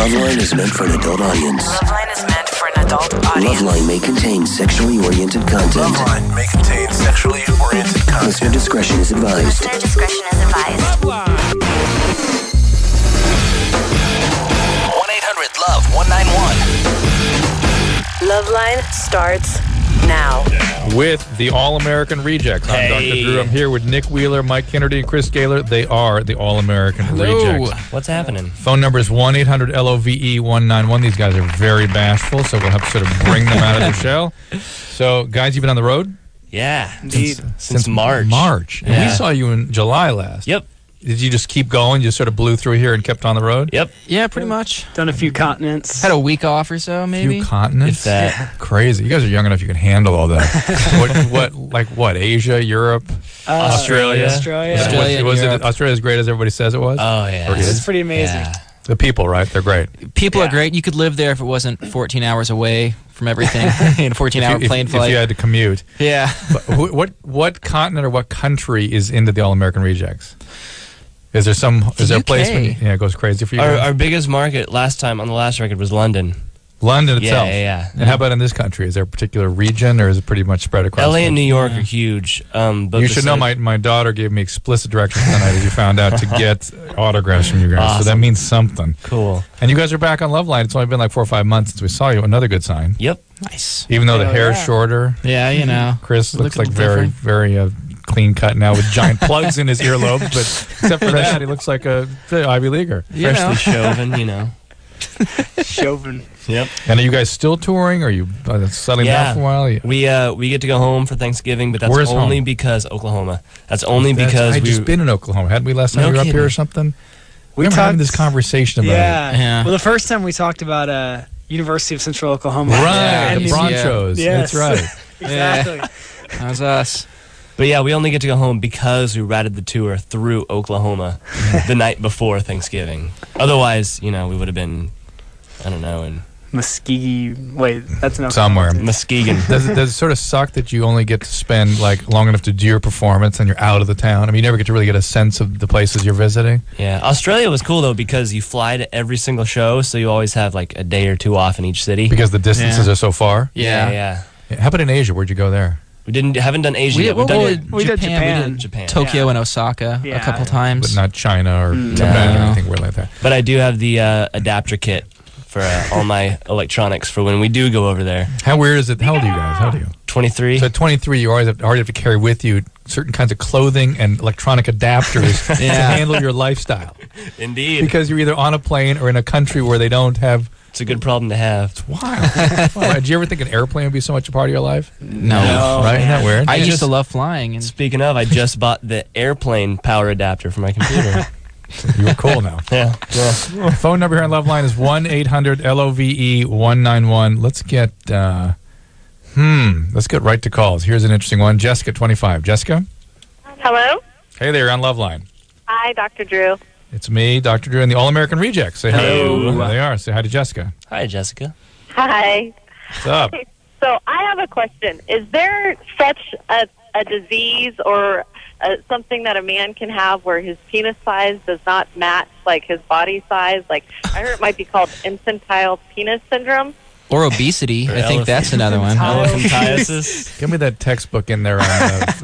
LoveLine is meant for an adult audience. LoveLine is meant for an adult audience. LoveLine may contain sexually oriented content. LoveLine may contain sexually oriented content. Listener discretion is advised. Listener discretion is advised. 1-800-LOVE-191. LoveLine starts now. With the All-American Rejects. I'm Dr. Drew. I'm here with Nick Wheeler, Mike Kennedy, and Chris Gaylor. They are the All-American Rejects. What's happening? Phone number is 1-800-LOVE-191. These guys are very bashful, so we'll have to sort of bring them out of their shell. So, guys, you've been on the road? Yeah. Indeed. Since March. March. And we saw you in July last. Yep. Did you just keep going? You just sort of blew through here and kept on the road? Yep. Yeah, pretty much. Done a few continents. Had a week off or so, A maybe. few continents? If that. Crazy. You guys are young enough you can handle all that. what? Asia, Europe, Australia? Australia. Was it Australia as great as everybody says it was? Oh, yeah. It's pretty amazing. Yeah. The people, right? They're great. People are great. You could live there if it wasn't 14 hours away from everything in a 14-hour plane flight. If you had to commute. Yeah. But what continent or what country is into the All-American Rejects? Is there a place when it goes crazy for you? Our biggest market on the last record was London. London itself? Yeah. And how about in this country? Is there a particular region or is it pretty much spread across? LA and New York are huge. But you should know my daughter gave me explicit directions tonight, as you found out, to get autographs from you guys. Awesome. So that means something. Cool. And you guys are back on LoveLine. It's only been like 4 or 5 months since we saw you. Another good sign. Yep. Nice. Even though the hair's shorter. Yeah, you know. Chris looks like Looking very clean cut now with giant plugs in his earlobes, but except for that, he looks like a Ivy Leaguer. Freshly shaven, you know. Chauvin. Yep. And are you guys still touring? Or are you settling down for a while? Yeah. We get to go home for Thanksgiving, but that's Where's only home? because Oklahoma. That's only because I'd just been in Oklahoma. Hadn't we last time No we were up kidding. here or something? We Remember having talked- this conversation about it. Yeah. Well, the first time we talked about University of Central Oklahoma. Right, Yeah, the yeah. Bronchos. Yes. That's right. Exactly. That was us. But yeah, we only get to go home because we routed the tour through Oklahoma the night before Thanksgiving. Otherwise, we would have been, I don't know, in Muskegee. Wait, that's an Somewhere. Muskegon. Does it sort of suck that you only get to spend long enough to do your performance and you're out of the town? I mean, you never get to really get a sense of the places you're visiting. Yeah, Australia was cool though because you fly to every single show, so you always have like a day or two off in each city. Because the distances are so far. Yeah. How about in Asia? Where'd you go there? We haven't done Asia yet. We've done We did Japan. We did Japan. Tokyo and Osaka a couple times. But not China or Tibet or anything weird like that. But I do have the adapter kit for all my electronics for when we do go over there. How weird is it? How old are you guys? How old are you? 23. So at 23, you already have to carry with you certain kinds of clothing and electronic adapters to handle your lifestyle. Indeed. Because you're either on a plane or in a country where they don't have... It's a good problem to have. It's wild. Wow. Did you ever think an airplane would be so much a part of your life? No. Right? Isn't that weird? I used to love flying. And Speaking of, I just bought the airplane power adapter for my computer. You were cool now. Yeah. Phone number here on LoveLine is 1-800-LOVE-191. Let's get right to calls. Here's an interesting one. Jessica, 25. Jessica? Hello? Hey there, on LoveLine. Hi, Dr. Drew. It's me, Dr. Drew, and the All-American Rejects. Say hi. Hello. There they are. Say hi to Jessica. Hi, Jessica. Hi. What's up? So I have a question. Is there such a disease or something that a man can have where his penis size does not match, like, his body size? Like, I heard it might be called infantile penis syndrome. or obesity. I think that's another one. Elephantiasis. Give me that textbook in there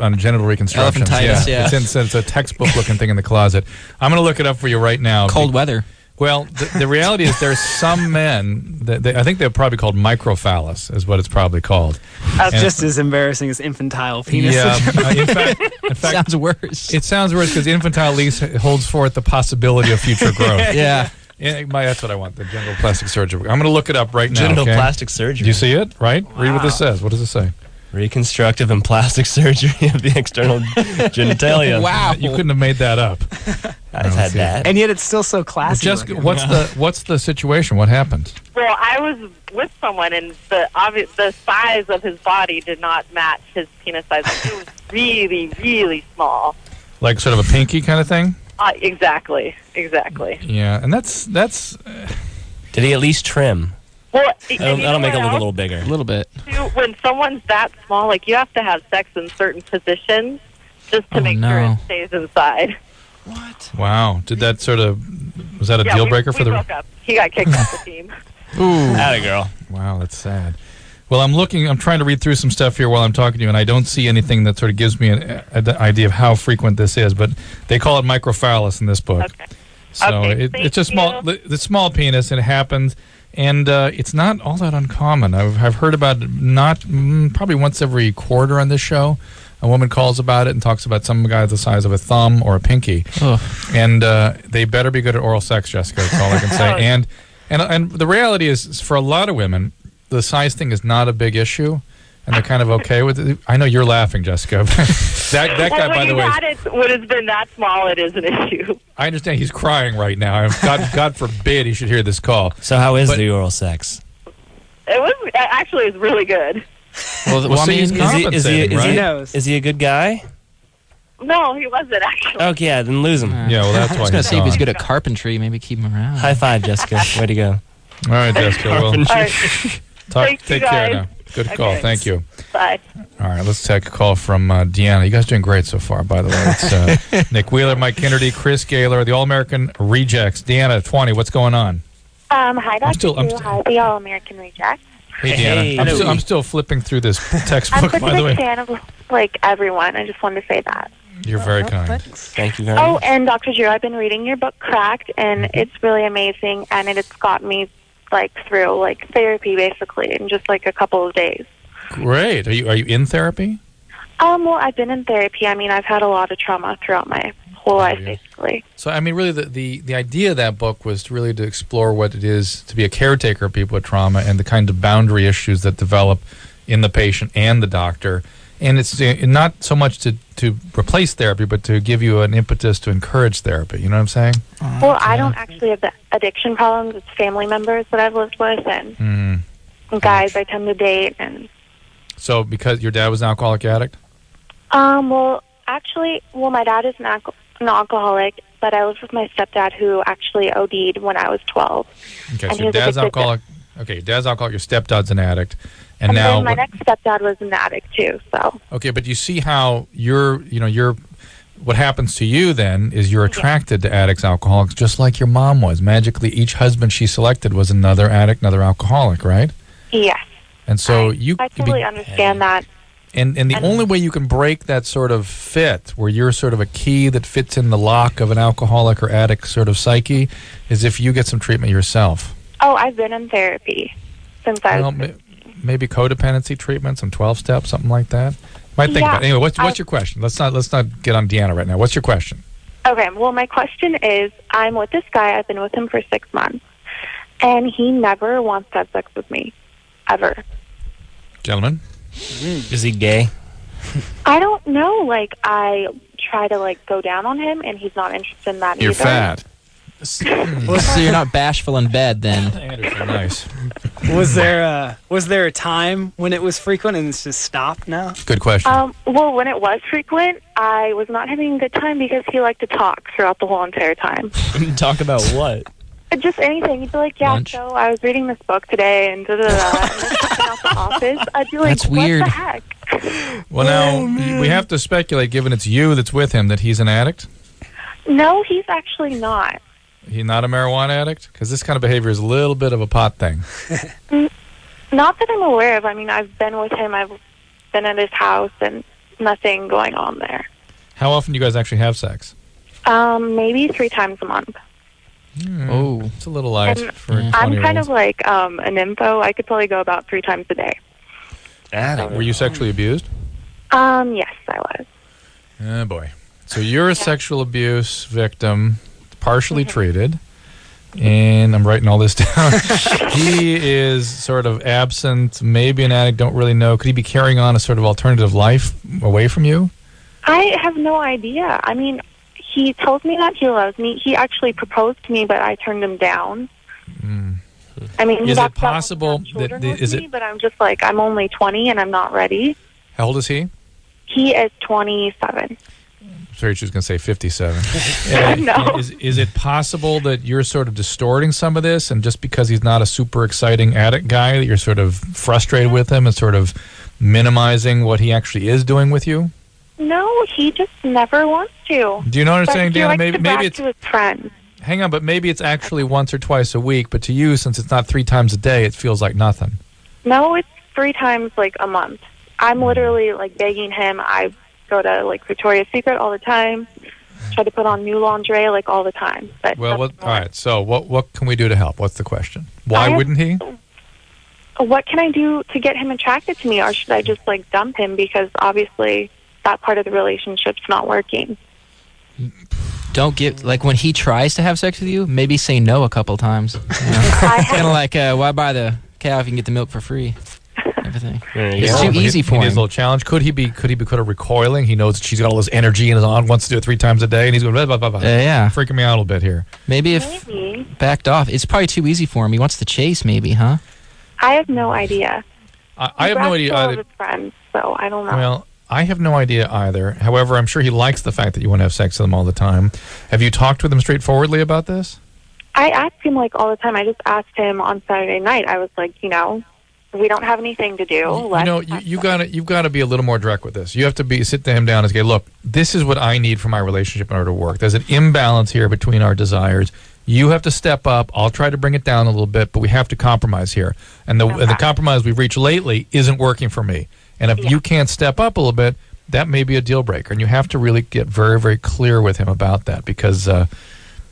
on genital reconstruction. Elephantitis, yeah. It's a textbook-looking thing in the closet. I'm going to look it up for you right now. Cold weather. Well, the reality is there's some men, I think they're probably called microphallus is what it's probably called. That's just as embarrassing as infantile penis. Yeah, in fact, Sounds worse. it sounds worse because infantile at least holds forth the possibility of future growth. Yeah. Yeah, that's what I want, the genital plastic surgery. I'm going to look it up right now. Genital okay? plastic surgery. Do you see it? Right? Wow. Read what this says. What does it say? Reconstructive and plastic surgery of the external genitalia. Wow. You couldn't have made that up. I've had that. And yet it's still so classy. Jessica, what's the situation? What happened? Well, I was with someone, and the size of his body did not match his penis size. Like, it was really, really small. Like sort of a pinky kind of thing? Exactly. Yeah, and that's. Did he at least trim? Well, That'll make it look a little bigger. A little bit. When someone's that small, like, you have to have sex in certain positions just to make sure it stays inside. What? Wow. Did that sort of, was that a deal breaker for we the... broke up. He got kicked off the team. Ooh. Atta girl. Wow, that's sad. Well, I'm trying to read through some stuff here while I'm talking to you, and I don't see anything that sort of gives me an idea of how frequent this is, but they call it microphallus in this book. Okay. So Okay, it's a thank you. the small penis, and it happens, and it's not all that uncommon. I've heard about it probably once every quarter on this show. A woman calls about it and talks about some guy the size of a thumb or a pinky. Ugh. And they better be good at oral sex, Jessica. That's all I can say. And the reality is, for a lot of women, the size thing is not a big issue, and they're kind of okay with it. I know you're laughing, Jessica. that guy, by the way, when it's been that small, it is an issue. I understand he's crying right now. God forbid he should hear this call. So how is the oral sex? It was really good. Well, I see, mean, he's compensating, right? He knows. Is he a good guy? No, he wasn't actually. Okay, yeah, then lose him. Yeah, well, that's I why was going he's to say if he's gone. good at carpentry, maybe keep him around. High five, Jessica. Way to go. All right, Jessica. Well, All right. Thanks, take you care guys. now. Good call. Okay. Thank you. Bye. All right, let's take a call from Deanna. You guys are doing great so far, by the way. It's Nick Wheeler, Mike Kennedy, Chris Gaylor, the All-American Rejects. Deanna, 20, what's going on? Hi, Dr. still- I'm Sue. still- Hi, the All-American Reject. Hey, Deanna. Hey. I'm still flipping through this I'm textbook, such by a the big way. fan of, everyone. I just wanted to say that. You're very kind. Thank you very Oh, much. and Dr. Drew, I've been reading your book, Cracked, and it's really amazing, and it's got me, through, therapy, basically, in just, a couple of days. Great. Are you in therapy? Well, I've been in therapy. I mean, I've had a lot of trauma throughout my whole life, yeah. basically. So, I mean, really, the idea of that book was really to explore what it is to be a caretaker of people with trauma and the kind of boundary issues that develop in the patient and the doctor. And it's not so much to replace therapy, but to give you an impetus to encourage therapy. You know what I'm saying? Well, I don't actually have the addiction problems. It's family members that I've lived with and guys I tend to date. And So, because your dad was an alcoholic addict? my dad is an alcoholic, but I lived with my stepdad who actually OD'd when I was 12. Okay, And so he your was dad's addicted to- alcoholic. Okay, your dad's alcoholic. Your stepdad's an addict, and And now then my next stepdad was an addict too, so. okay, but you see how what happens to you then is you're attracted to addicts, alcoholics, just like your mom was. Magically, each husband she selected was another addict, another alcoholic, right? Yes. And so I totally understand that. And the only way you can break that sort of fit, where you're sort of a key that fits in the lock of an alcoholic or addict sort of psyche, is if you get some treatment yourself. Oh, I've been in therapy since I was... Maybe codependency treatment, some 12 steps, something like that. Might think about it. Anyway, what's your question? Let's not get on Deanna right now. What's your question? Okay, well, my question is, I'm with this guy. I've been with him for 6 months, and he never wants to have sex with me, ever. Gentlemen? Is he gay? I don't know. I try to, go down on him, and he's not interested in that You're either. fat. So you're not bashful in bed then? Anderson, nice. Was there a time when it was frequent and it's just stopped now? Good question. Well, when it was frequent, I was not having a good time because he liked to talk throughout the whole entire time. Talk about what? Just anything. He'd be like, yeah, Lunch. so I was reading this book today and da-da-da. And then something out the office. I'd be like, That's weird. What the heck? Well, now, we have to speculate, given it's you that's with him, that he's an addict? No, he's actually not. He's not a marijuana addict? Because this kind of behavior is a little bit of a pot thing. Not that I'm aware of. I mean, I've been with him. I've been at his house and nothing going on there. How often do you guys actually have sex? Maybe 3 times a month. Oh. It's a little light And for a 20-year-old. I'm kind of like an nympho. I could probably go about 3 times a day. Were you sexually abused? Yes, I was. Oh, boy. So you're a sexual abuse victim, partially treated, and I'm writing all this down. He is sort of absent, maybe an addict, don't really know. Could he be carrying on a sort of alternative life away from you? I have no idea. I mean, he tells me that he loves me. He actually proposed to me, but I turned him down. I mean, Is it that's possible not children that with is me, it? but I'm just like, I'm only 20 and I'm not ready. How old is he? He is 27. Sorry, she was going to say 57. No. Is it possible that you're sort of distorting some of this, and just because he's not a super exciting addict guy, that you're sort of frustrated with him and sort of minimizing what he actually is doing with you? No, he just never wants to. Do you know what I'm But saying, he Dana? likes Maybe to brag it's to his friends. hang on, but maybe it's actually once or twice a week. But to you, since it's not 3 times a day, it feels like nothing. No, it's 3 times like a month. I'm literally like begging him. I go to like Victoria's Secret all the time. Try to put on new lingerie like all the time. But Well, all right. So what can we do to help? What's the question? I Why have- wouldn't he? what can I do to get him attracted to me, or should I just like dump him because obviously that part of the relationship's not working? Don't get like when he tries to have sex with you, maybe say no a couple times. You know? Kind of like why buy the cow if you can get the milk for free? Everything. It's too easy for He needs him. a little challenge. Could he be kind of recoiling? He knows that she's got all this energy and is on, wants to do it 3 times a day, and he's going blah, blah, blah, blah. Yeah. Freaking me out a little bit here. Maybe if backed off, it's probably too easy for him. He wants to chase, maybe, huh? I have no idea. I have no idea All of either. his friends, so I don't know. Well, I have no idea either. However, I'm sure he likes the fact that you want to have sex with him all the time. Have you talked with him straightforwardly about this? I ask him like all the time. I just asked him on Saturday night. I was like, we don't have anything to do. You've got to be a little more direct with this. You have to sit him down and say, look, this is what I need for my relationship in order to work. There's an imbalance here between our desires. You have to step up. I'll try to bring it down a little bit, but we have to compromise here. And the compromise we've reached lately isn't working for me. And if you can't step up a little bit, that may be a deal breaker. And you have to really get very, very clear with him about that, because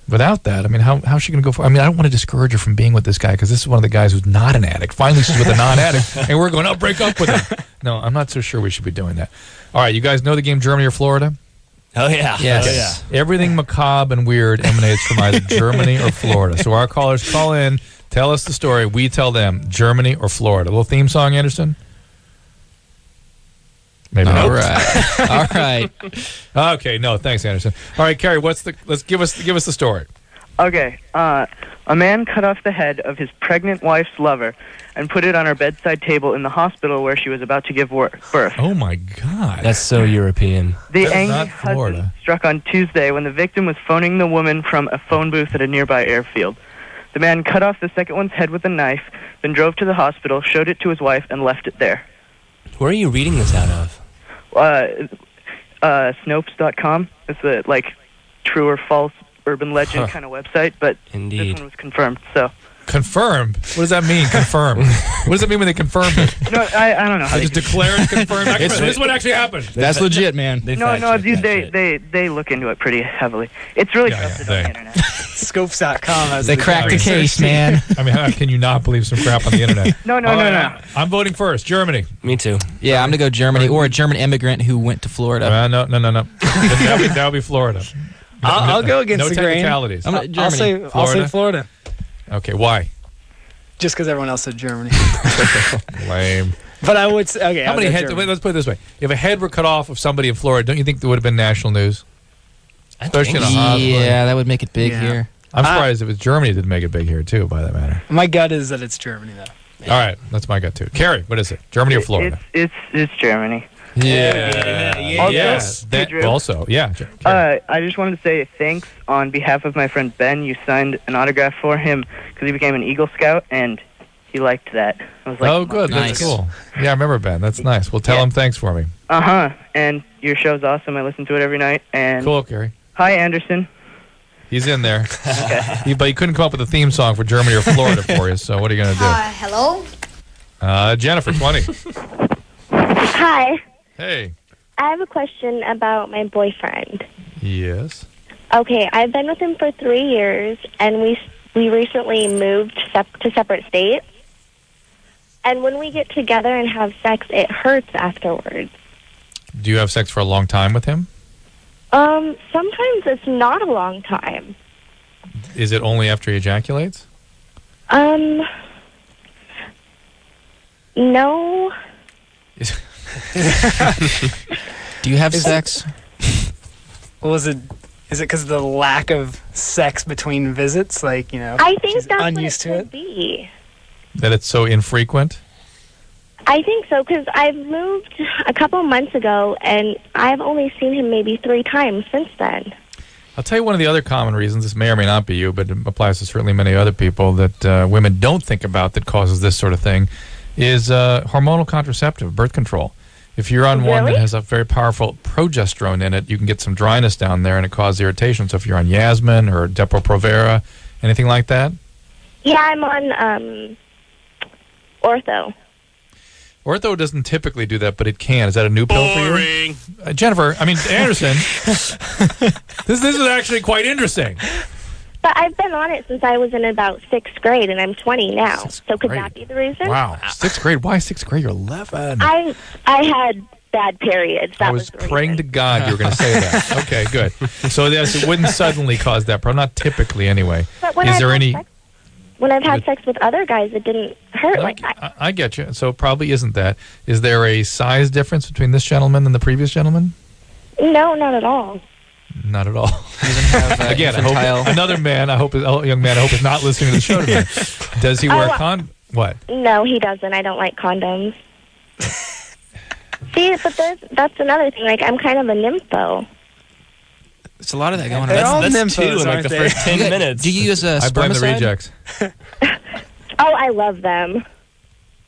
without that, I mean, how's she going to go for? I mean, I don't want to discourage her from being with this guy, because this is one of the guys who's not an addict. Finally, she's with a non-addict, and we're going, break up with him. No, I'm not so sure we should be doing that. All right, you guys know the game Germany or Florida? Oh, yeah. Yes. Oh, yeah. Everything macabre and weird emanates from either Germany or Florida. So our callers call in, tell us the story. We tell them Germany or Florida. A little theme song, Anderson? Maybe not. All right. All right. Okay, no, thanks, Anderson. All right, Carrie, let's give us the story. Okay, a man cut off the head of his pregnant wife's lover and put it on her bedside table in the hospital where she was about to give birth. Oh my God, That's so European. The That's angry not husband Florida. struck on Tuesday when the victim was phoning the woman from a phone booth at a nearby airfield. The man cut off the second one's head with a knife, then drove to the hospital, showed it to his wife, and left it there. Where are you reading this out of? Snopes.com. It's a true or false urban legend kind of website, but Indeed. this one was confirmed. So Confirmed? What does that mean, confirmed? What does that mean when they confirmed it? no, I don't know. How They just declare it confirmed? This is what actually happened. That's legit, man. No, dude, they look into it pretty heavily. It's really trusted on the internet. Scopes.com. They cracked the case, man. I mean, how can you not believe some crap on the internet? No. I'm voting first. Germany. Me too. Yeah, I'm going to go Germany, or a German immigrant who went to Florida. No. that would be Florida. I'll go against no the grain. technicalities. I'll say Florida. Okay, why? Just because everyone else said Germany. Lame. But I would say, okay. How I'll many go heads? Germany. Let's put it this way: if a head were cut off of somebody in Florida, don't you think there would have been national news? Especially in a hospital. Yeah, that would make it big Yeah. here. I'm surprised if it's Germany, it didn't make it big here too. By that matter. My gut is that it's Germany, though. All right, that's my gut too. Carrie, what is it? Germany or Florida? It's Germany. Yes. Also, yeah. I just wanted to say thanks on behalf of my friend Ben. You signed an autograph for him because he became an Eagle Scout, and he liked that. I was like, Oh, good. That's Nice. cool. Yeah, I remember Ben. That's nice. Well, tell him thanks for me. And your show's awesome. I listen to it every night. And Cool, Carrie. hi, Anderson. He's in there. But he couldn't come up with a theme song for Germany or Florida for you, so what are you going to do? Hello? Jennifer, 20. Hi. Hey. I have a question about my boyfriend. Yes. Okay, I've been with him for 3 years, and we recently moved to separate states. And when we get together and have sex, it hurts afterwards. Do you have sex for a long time with him? Sometimes it's not a long time. Is it only after he ejaculates? No. Do you have sex? Is it because of the lack of sex between visits? I think she's that's unused what it to could be. That it's so infrequent? I think so, because I've moved a couple months ago, and I've only seen him maybe 3 times since then. I'll tell you one of the other common reasons, this may or may not be you, but it applies to certainly many other people, that women don't think about that causes this sort of thing, is hormonal contraceptive, birth control. If you're on one that Really? has a very powerful progesterone in it, you can get some dryness down there and it causes irritation. So if you're on Yasmin or Depo-Provera, anything like that? Yeah, I'm on ortho. Ortho doesn't typically do that, but it can. Is that a new pill for you? Jennifer, Anderson, this is actually quite interesting. But I've been on it since I was in about 6th grade, and I'm 20 now. So could that be the reason? Wow. 6th grade? Why 6th grade? You're 11. I had bad periods. That I was the praying reason. to God you were going to say that. Okay, good. So yes, it wouldn't suddenly cause that problem. Not typically, anyway. But when Is I've there had any? sex, when I've had sex with other guys, it didn't hurt. I get you. So it probably isn't that. Is there a size difference between this gentleman and the previous gentleman? No, not at all. Not at all. Again, I hope another man. A young man. I hope is not listening to the show today. Does he wear what? No, he doesn't. I don't like condoms. See, but that's another thing. Like, I'm kind of a nympho. There's a lot of that going on. That's two in like the first 10 minutes. Do you use a I blame the spermicide? rejects. Oh, I love them.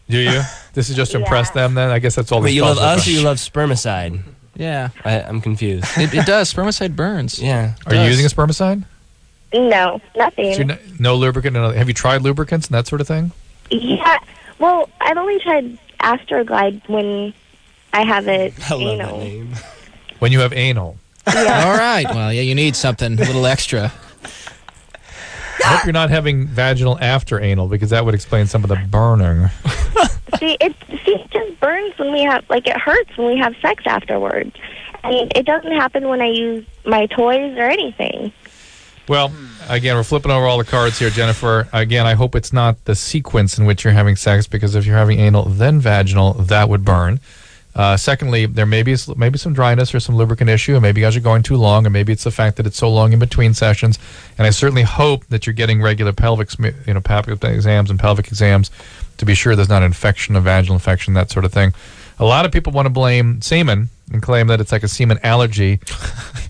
Do you? This is just to impress them then? I guess that's all Wait, this you love calls us or you love spermicide? Yeah. I'm confused. It does. Spermicide burns. Yeah. Are you using a spermicide? No, nothing. So no lubricant? Have you tried lubricants and that sort of thing? Yeah. Well, I've only tried Astroglide when I have it I love anal. that name. When you have anal. Yeah. All right. Well, yeah, you need something a little extra. I hope you're not having vaginal after anal because that would explain some of the burning. See, it just burns when we have, like, it hurts when we have sex afterwards. And it doesn't happen when I use my toys or anything. Well, again, we're flipping over all the cards here, Jennifer. Again, I hope it's not the sequence in which you're having sex, because if you're having anal then vaginal, that would burn. Secondly, there may be some dryness or some lubricant issue, and maybe you guys are going too long, or maybe it's the fact that it's so long in between sessions. And I certainly hope that you're getting regular pelvic exams and pelvic exams to be sure there's not an infection, a vaginal infection, that sort of thing. A lot of people want to blame semen and claim that it's like a semen allergy.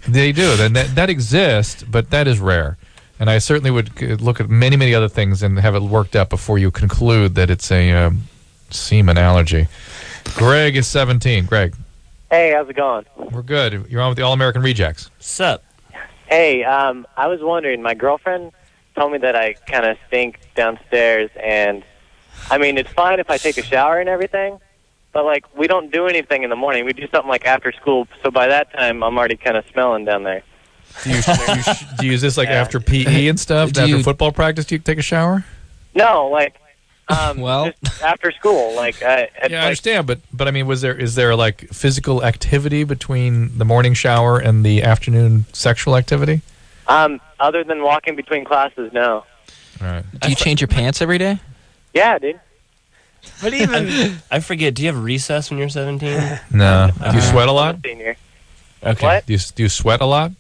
They do. That exists, but that is rare. And I certainly would look at many, many other things and have it worked out before you conclude that it's a semen allergy. Greg is 17. Greg. Hey, how's it going? We're good. You're on with the All-American Rejects. Sup? Hey, I was wondering, my girlfriend told me that I kind of stink downstairs, and, I mean, it's fine if I take a shower and everything, but, like, we don't do anything in the morning. We do something, like, after school, so by that time, I'm already kind of smelling down there. Do you use this, like, after PE and stuff? After football practice, do you take a shower? No, like, well, just after school, like, I understand, but I mean, is there like physical activity between the morning shower and the afternoon sexual activity? Other than walking between classes, no. All right. Do you change your pants every day? Yeah, dude. But even I forget. Do you have recess when you're 17? No. Do you sweat a lot? Senior. Okay. What? Do you sweat a lot?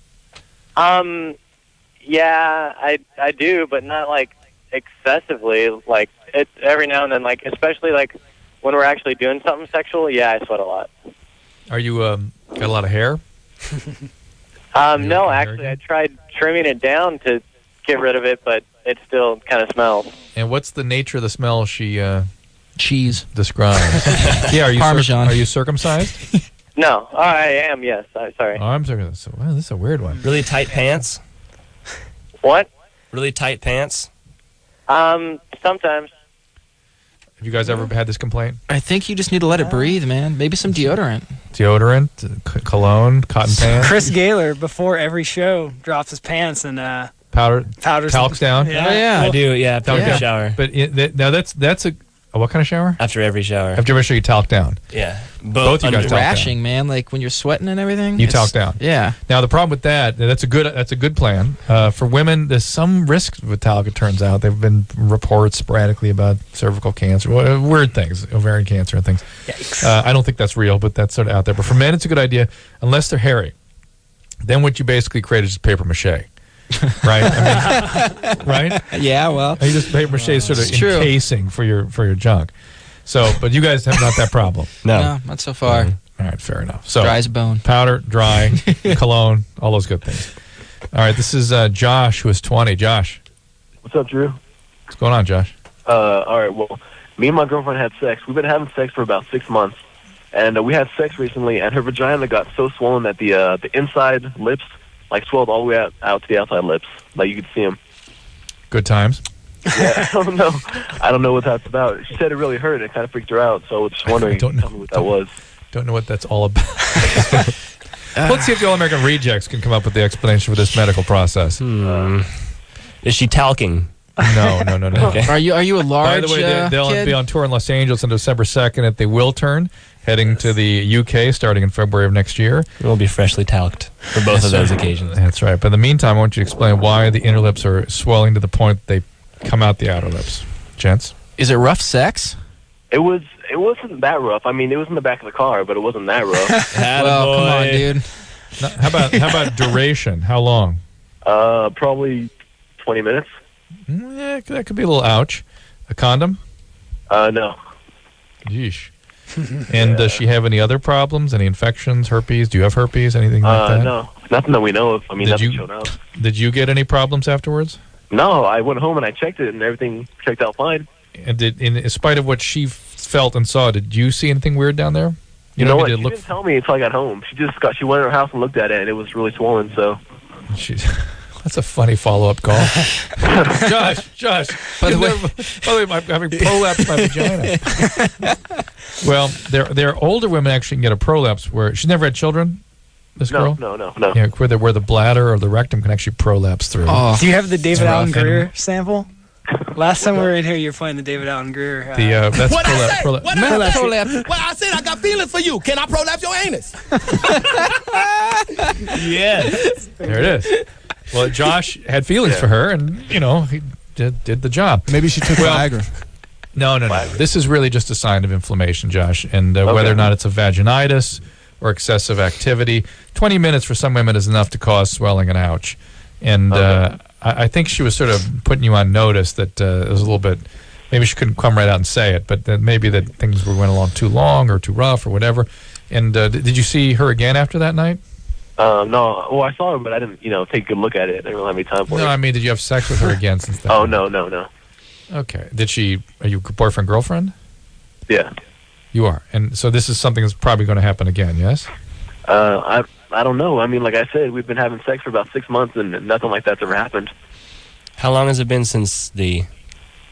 Yeah, I do, but not like excessively. Like it's every now and then, like especially like when we're actually doing something sexual. Yeah, I sweat a lot. Are you got a lot of hair? No, actually, I tried trimming it down to get rid of it, but it still kind of smells. And what's the nature of the smell she cheese describes? Yeah, are you Parmesan. Are you circumcised? No, I am. Yes, sorry. Oh, I'm circumcised. Wow, this is a weird one. Really tight pants? What? Really tight pants? Sometimes. Have you guys ever had this complaint? I think you just need to let it breathe, man. Maybe some deodorant. Deodorant, cologne, cotton pants. Chris Gaylor, before every show, drops his pants and powders talcs down. Yeah, Oh, yeah. I do, yeah, after every shower. But now that's a what kind of shower? After every shower. After every show, you talc down. Yeah. Both you guys talc rashing, down. man. Like when you're sweating and everything. You talc down. Yeah. Now the problem with that's a good plan. For women, there's some risk with talc. It turns out there've been reports sporadically about cervical cancer, weird things, ovarian cancer and things. Yikes. I don't think that's real, but that's sort of out there. But for men, it's a good idea, unless they're hairy. Then what you basically create is just paper mache. Right? I mean, right? Yeah, well. You just paper mache sort of true. encasing for your junk. So, but you guys have not that problem. No, not so far. All right, fair enough. So, Dry as a bone. Powder, dry, cologne, all those good things. All right, this is Josh, who is 20. Josh. What's up, Drew? What's going on, Josh? All right, well, me and my girlfriend had sex. We've been having sex for about 6 months. And we had sex recently, and her vagina got so swollen that the inside lips like swelled all the way out to the outside lips, like you could see them. Good times. Yeah, I don't know what that's about. She said it really hurt. It kind of freaked her out. So I was just wondering, tell me what that was. Don't know what that's all about. Let's see if the All American Rejects can come up with the explanation for this medical process. Is she talking? No. Okay. Are you a large By the way, they'll kid? be on tour in Los Angeles on December 2nd at the Will Turn, heading to the UK starting in February of next year. We'll be freshly talked for both of those occasions. That's right. But in the meantime, I want you to explain why the inner lips are swelling to the point that they come out the outer lips. Gents? Is it rough sex? It wasn't that rough. I mean, it was in the back of the car, but it wasn't that rough. Well, come on, dude. How about duration? How long? Probably 20 minutes. Yeah, that could be a little ouch. A condom? No. Yeesh. And does she have any other problems? Any infections, herpes? Do you have herpes? Anything like that? No. Nothing that we know of. I mean, nothing showed up. Did you get any problems afterwards? No, I went home and I checked it, and everything checked out fine. And in spite of what she felt and saw, did you see anything weird down there? You know what? She didn't tell me until I got home. She went in her house and looked at it, and it was really swollen. So, that's a funny follow-up call. Josh. By the way, I'm having prolapse my vagina. Well, there older women actually can get a prolapse where she's never had children. This girl? No. Yeah, where the bladder or the rectum can actually prolapse through. Oh. Do you have the David Allen Greer sample? Last time we were in here, you were playing the David Allen Greer. That's What I say? prolapse. What I Well, I said I got feelings for you. Can I prolapse your anus? Yes. There it is. Well, Josh had feelings for her, and he did the job. Maybe she took Viagra. No. This is really just a sign of inflammation, Josh, and whether or not it's a vaginitis or excessive activity, 20 minutes for some women is enough to cause swelling and ouch. And I think she was sort of putting you on notice that it was a little bit. Maybe she couldn't come right out and say it, but that maybe that things went along too long or too rough or whatever. And did you see her again after that night? No. Well, I saw her, but I didn't, take a good look at it. I didn't really have any time for it. No, I mean, did you have sex with her again since then? Oh, no. Okay. Are you boyfriend, girlfriend? Yeah. You are. And so this is something that's probably going to happen again, yes? I don't know. I mean, like I said, we've been having sex for about 6 months, and nothing like that's ever happened. How long has it been since the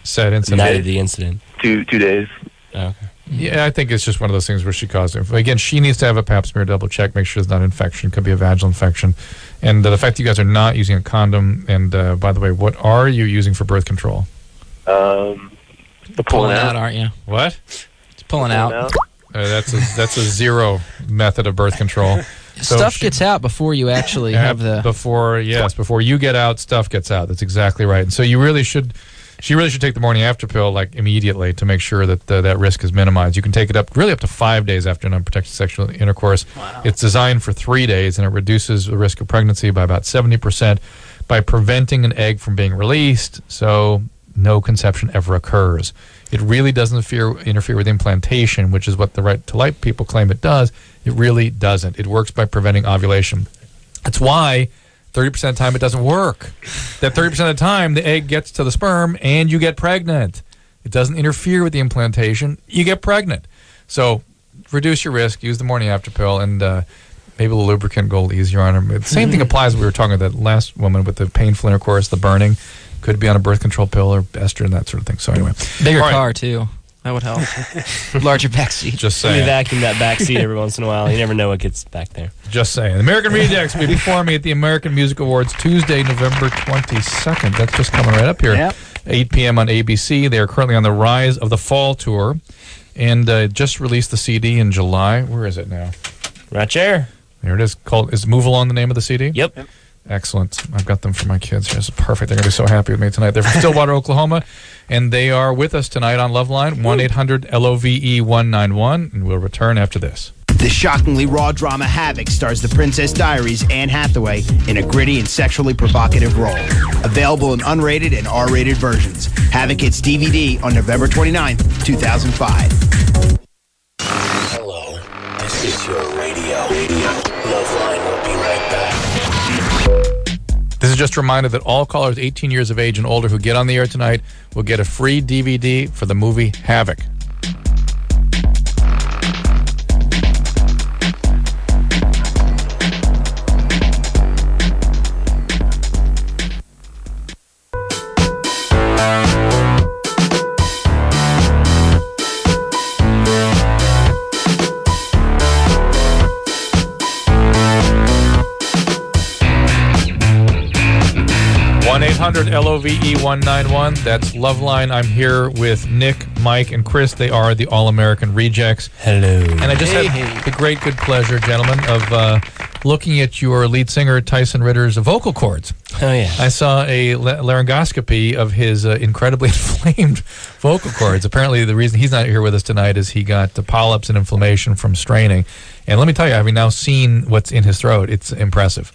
said incident? Night of the incident? 2 days. Oh, okay. Yeah, I think it's just one of those things where she caused it. Again, she needs to have a pap smear double check, make sure there's not an infection. Could be a vaginal infection. And the fact that you guys are not using a condom, and by the way, what are you using for birth control? The pulling out, aren't you? What? It's pulling out. That's a zero method of birth control. So stuff gets out before you actually have the... Before you get out, stuff gets out. That's exactly right. And so she really should take the morning after pill like immediately to make sure that that risk is minimized. You can take it up to 5 days after an unprotected sexual intercourse. Wow. It's designed for 3 days, and it reduces the risk of pregnancy by about 70% by preventing an egg from being released, so no conception ever occurs. It really doesn't interfere with implantation, which is what the Right to Life people claim it does. It really doesn't. It works by preventing ovulation. That's why 30% of the time it doesn't work. That 30% of the time the egg gets to the sperm and you get pregnant. It doesn't interfere with the implantation. You get pregnant. So reduce your risk. Use the morning after pill, and maybe the lubricant go a little easier on her. The same thing applies. We were talking about that last woman with the painful intercourse, the burning. Could be on a birth control pill or estrogen, that sort of thing. So anyway. Bigger car, too. That would help. Larger backseat. Just saying. Let me vacuum that backseat every once in a while. You never know what gets back there. Just saying. The American Rejects will be performing at the American Music Awards Tuesday, November 22nd. That's just coming right up here. Yep. 8 p.m. on ABC. They are currently on the Rise of the Fall tour and just released the CD in July. Where is it now? Right there. There it is. Is Move Along the name of the CD? Yep. Excellent. I've got them for my kids. This is perfect. They're going to be so happy with me tonight. They're from Stillwater, Oklahoma, and they are with us tonight on LoveLine, 1-800-LOVE-191, and we'll return after this. The shockingly raw drama Havoc stars the Princess Diaries Anne Hathaway in a gritty and sexually provocative role. Available in unrated and R-rated versions. Havoc hits DVD on November 29th, 2005. Hello, this is your radio. LoveLine will be right back. This is just a reminder that all callers 18 years of age and older who get on the air tonight will get a free DVD for the movie Havoc. 1-800-LOVE-191. That's LoveLine. I'm here with Nick, Mike, and Chris. They are the All-American Rejects. Hello. And I just had the great good pleasure, gentlemen, of looking at your lead singer, Tyson Ritter's vocal cords. Oh, yeah. I saw a laryngoscopy of his incredibly inflamed vocal cords. Apparently, the reason he's not here with us tonight is he got polyps and inflammation from straining. And let me tell you, having now seen what's in his throat, it's impressive.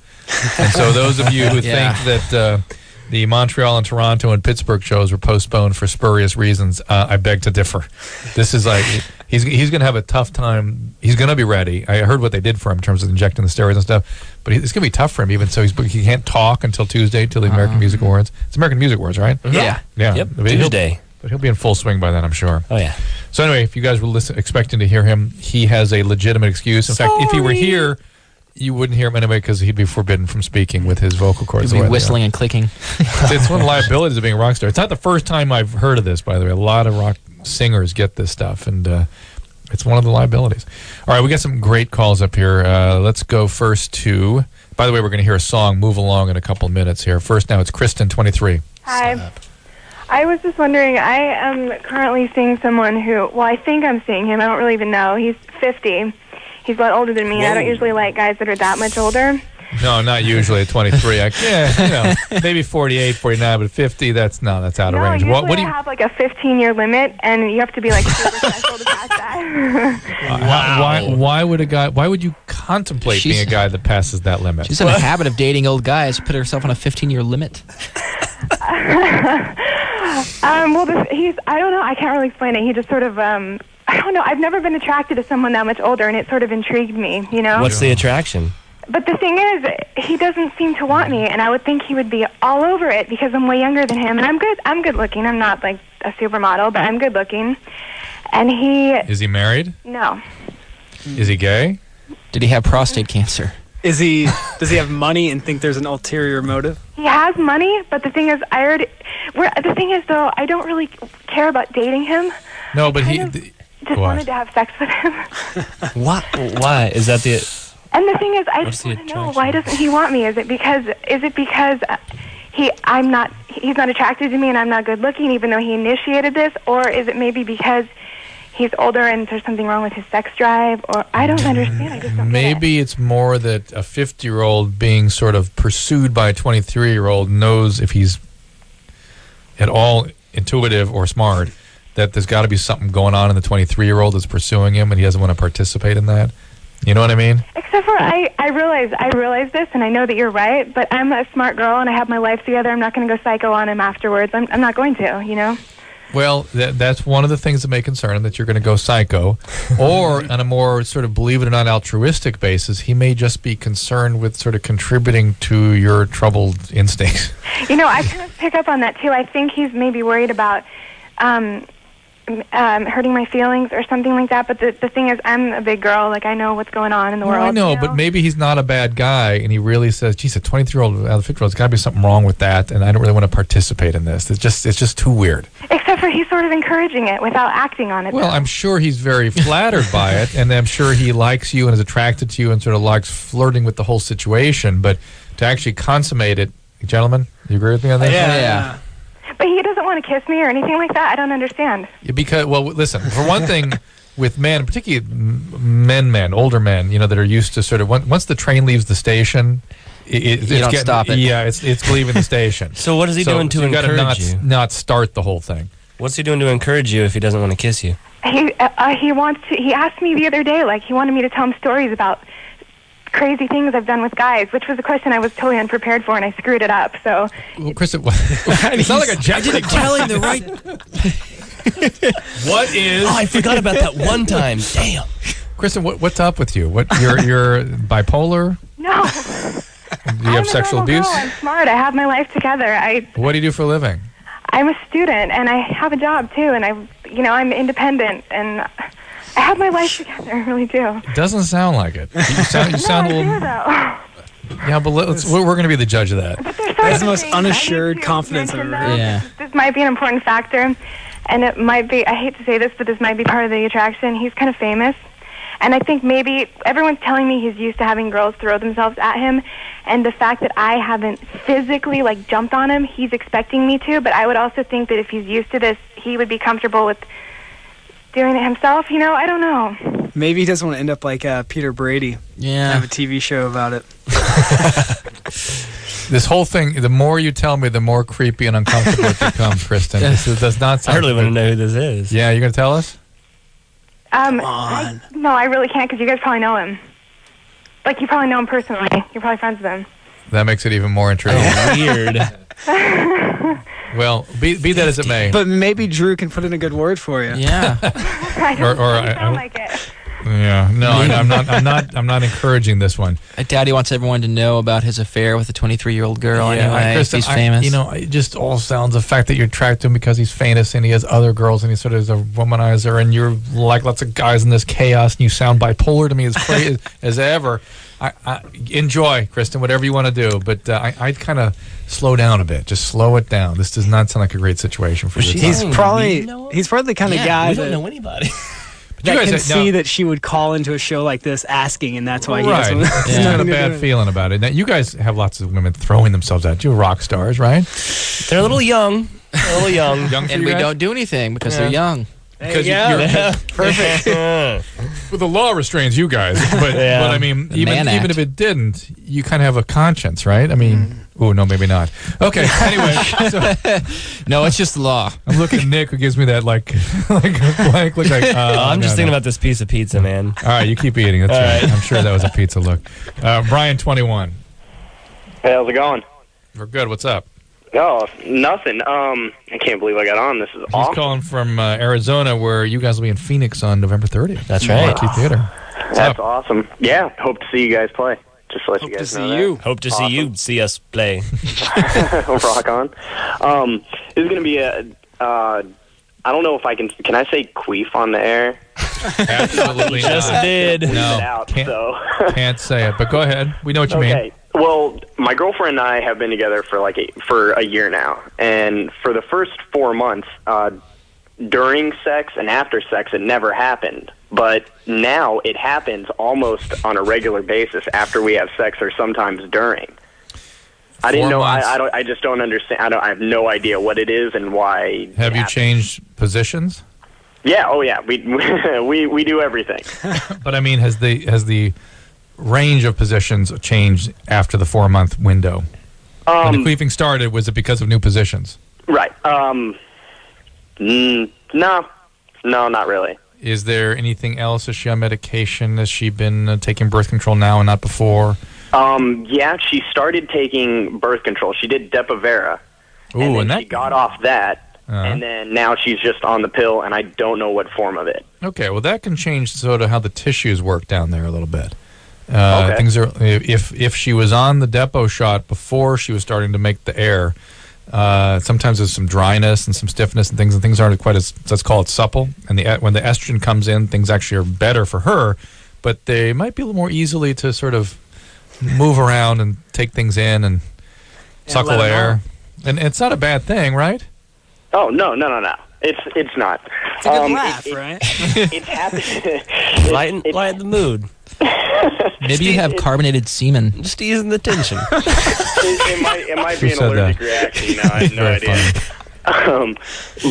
And so those of you who think that the Montreal and Toronto and Pittsburgh shows were postponed for spurious reasons, I beg to differ. This is like, he's going to have a tough time. He's going to be ready. I heard what they did for him in terms of injecting the steroids and stuff, but it's going to be tough for him even so. He can't talk until Tuesday, till the American Music Awards. It's American Music Awards, right? Yeah. Yep, Tuesday. But he'll be in full swing by then, I'm sure. Oh, yeah. So anyway, if you guys were expecting to hear him, he has a legitimate excuse. In fact, if he were here, you wouldn't hear him anyway because he'd be forbidden from speaking with his vocal cords. He'd be whistling and clicking. It's one of the liabilities of being a rock star. It's not the first time I've heard of this, by the way. A lot of rock singers get this stuff, and it's one of the liabilities. All right, we got some great calls up here. Let's go first to, by the way, we're going to hear a song move along in a couple of minutes here. First now, it's Kristen, 23. Hi. I was just wondering, I am currently seeing someone who, well, I think I'm seeing him. I don't really even know. He's 50. He's a lot older than me. Whoa. I don't usually like guys that are that much older. No, not usually at 23. Maybe 48, 49, but 50, that's out of range. Usually What do you... I have like a 15-year limit, and you have to be like super special to pass that. Why would you contemplate being a guy that passes that limit? She's in a habit of dating old guys. Put herself on a 15-year limit. Well, I don't know. I can't really explain it. He just sort of, I don't know. I've never been attracted to someone that much older, and it sort of intrigued me, you know? What's the attraction? But the thing is, he doesn't seem to want me, and I would think he would be all over it because I'm way younger than him, and I'm good looking. I'm not like a supermodel, but I'm good looking. And Is he married? No. Is he gay? Did he have prostate cancer? Does he have money and think there's an ulterior motive? He has money, but the thing is, the thing is, though, I don't really care about dating him. No, but I just wanted to have sex with him. Why? Is that the... And the thing is, I just want to know, why doesn't he want me? Is it because he's not attracted to me and I'm not good looking, even though he initiated this, or is it maybe because he's older and there's something wrong with his sex drive? Or I don't understand. I just don't Maybe it's more that a 50-year-old being sort of pursued by a 23-year-old knows if he's at all intuitive or smart that there's got to be something going on in the 23-year-old that's pursuing him, and he doesn't want to participate in that. You know what I mean? Except for I realize this, and I know that you're right, but I'm a smart girl, and I have my life together. I'm not going to go psycho on him afterwards. I'm not going to, you know? Well, that's one of the things that may concern him, that you're going to go psycho. Or on a more sort of believe it or not altruistic basis, he may just be concerned with sort of contributing to your troubled instincts. You know, I kind of pick up on that, too. I think he's maybe worried about hurting my feelings or something like that. But the thing is, I'm a big girl. Like, I know what's going on in the world. I know, but maybe he's not a bad guy, and he really says, geez, a 23-year-old out of 50-year-old, there's got to be something wrong with that, and I don't really want to participate in this. It's just too weird. Except for he's sort of encouraging it without acting on it. Well, I'm sure he's very flattered by it, and I'm sure he likes you and is attracted to you and sort of likes flirting with the whole situation. But to actually consummate it, gentlemen, you agree with me on that? Yeah. But he doesn't want to kiss me or anything like that. I don't understand. Because, well, listen, for one thing, with men, particularly older men, you know, that are used to sort of, once the train leaves the station, you don't stop it. Yeah, it's leaving the station. So what is he doing to encourage you? Not start the whole thing. What's he doing to encourage you if he doesn't want to kiss you? He asked me the other day, like, he wanted me to tell him stories about crazy things I've done with guys, which was a question I was totally unprepared for, and I screwed it up. So, well, Chris, it's not like a Jeopardy. I didn't tell him the right. What is? Oh, I forgot about that one time. Damn, Kristen, what's up with you? What you're bipolar? No. Do you have sexual abuse? Girl. I'm smart. I have my life together. What do you do for a living? I'm a student, and I have a job too, and I'm independent, and I have my life together. I really do. It doesn't sound like it. You sound a little. Yeah, but we're going to be the judge of that. That's the most unassured confidence I've ever heard. Yeah. This might be an important factor, and it might be, I hate to say this, but this might be part of the attraction. He's kind of famous, And I think maybe everyone's telling me he's used to having girls throw themselves at him, and the fact that I haven't physically like jumped on him, he's expecting me to. But I would also think that if he's used to this, he would be comfortable with doing it himself. You know, I don't know. Maybe he doesn't want to end up like Peter Brady. Yeah. Have a TV show about it. This whole thing, the more you tell me, the more creepy and uncomfortable it becomes, Kristen. This does not sound I really want to know who this is. Yeah, you're going to tell us? No, I really can't because you guys probably know him. Like, you probably know him personally. You're probably friends with him. That makes it even more intriguing. Weird. Well, be that as it may. But maybe Drew can put in a good word for you. Yeah. I don't sound like it. Yeah, no, I'm not encouraging this one. Daddy wants everyone to know about his affair with a 23-year-old girl. Anyway, Kristen, he's famous. It just all sounds the fact that you're attracted to him because he's famous and he has other girls and he sort of is a womanizer and you're like lots of guys in this chaos and you sound bipolar to me as crazy as ever. I enjoy, Kristen, whatever you want to do, but I'd kind of slow down a bit. Just slow it down. This does not sound like a great situation for you. He's probably the kind of guy we don't that know anybody. that can see that she would call into a show like this asking, and that's why he right. doesn't. He's got a bad feeling about it. Now, you guys have lots of women throwing themselves at you, rock stars, right? They're a little young. young and we don't do anything because they're young. Because you're perfect. Well, the law restrains you guys, but I mean, even if it didn't, you kind of have a conscience, right? I mean, oh no, maybe not. Okay, anyway, no, it's just the law. I'm looking at Nick, who gives me that like a blank look. Like I'm just thinking about this piece of pizza, man. All right, you keep eating. That's right. I'm sure that was a pizza look. Brian, 21. Hey, how's it going? We're good. What's up? Oh, nothing. I can't believe I got on. This is awesome. He's calling from Arizona, where you guys will be in Phoenix on November 30th. That's right. Marquee Theater. That's awesome. Yeah, hope to see you guys play. Just to let you guys know that. Hope to see you see us play. Rock on. This is going to be a... I don't know if I can I say queef on the air? Absolutely not. Just did. No, can't say it, but go ahead. We know what you mean. Well, my girlfriend and I have been together for a year now, and for the first 4 months, during sex and after sex, it never happened. But now it happens almost on a regular basis after we have sex, or sometimes during. I didn't know. I just don't understand. I have no idea what it is and why. Have you changed positions? Yeah. Oh, yeah. We we do everything. But I mean, has the range of positions changed after the 4-month window? When the queefing started, was it because of new positions? Right. No, not really. Is there anything else? Is she on medication? Has she been taking birth control now and not before? Yeah, she started taking birth control. She did Depo-Vera. Ooh, and then she got off that, and then now she's just on the pill, and I don't know what form of it. Okay, well, that can change sort of how the tissues work down there a little bit. Okay. Things are if she was on the Depo shot before she was starting to make the air, sometimes there's some dryness and some stiffness and things aren't quite as, let's call it, supple. And when the estrogen comes in, things actually are better for her, but they might be a little more easily to sort of move around and take things in and suckle air. And it's not a bad thing, right? Oh, no. It's not. It's a good laugh, right? It's happening. Lighten the mood. Maybe you have carbonated semen. Just easing the tension. it might be an allergic reaction. No, I have no idea.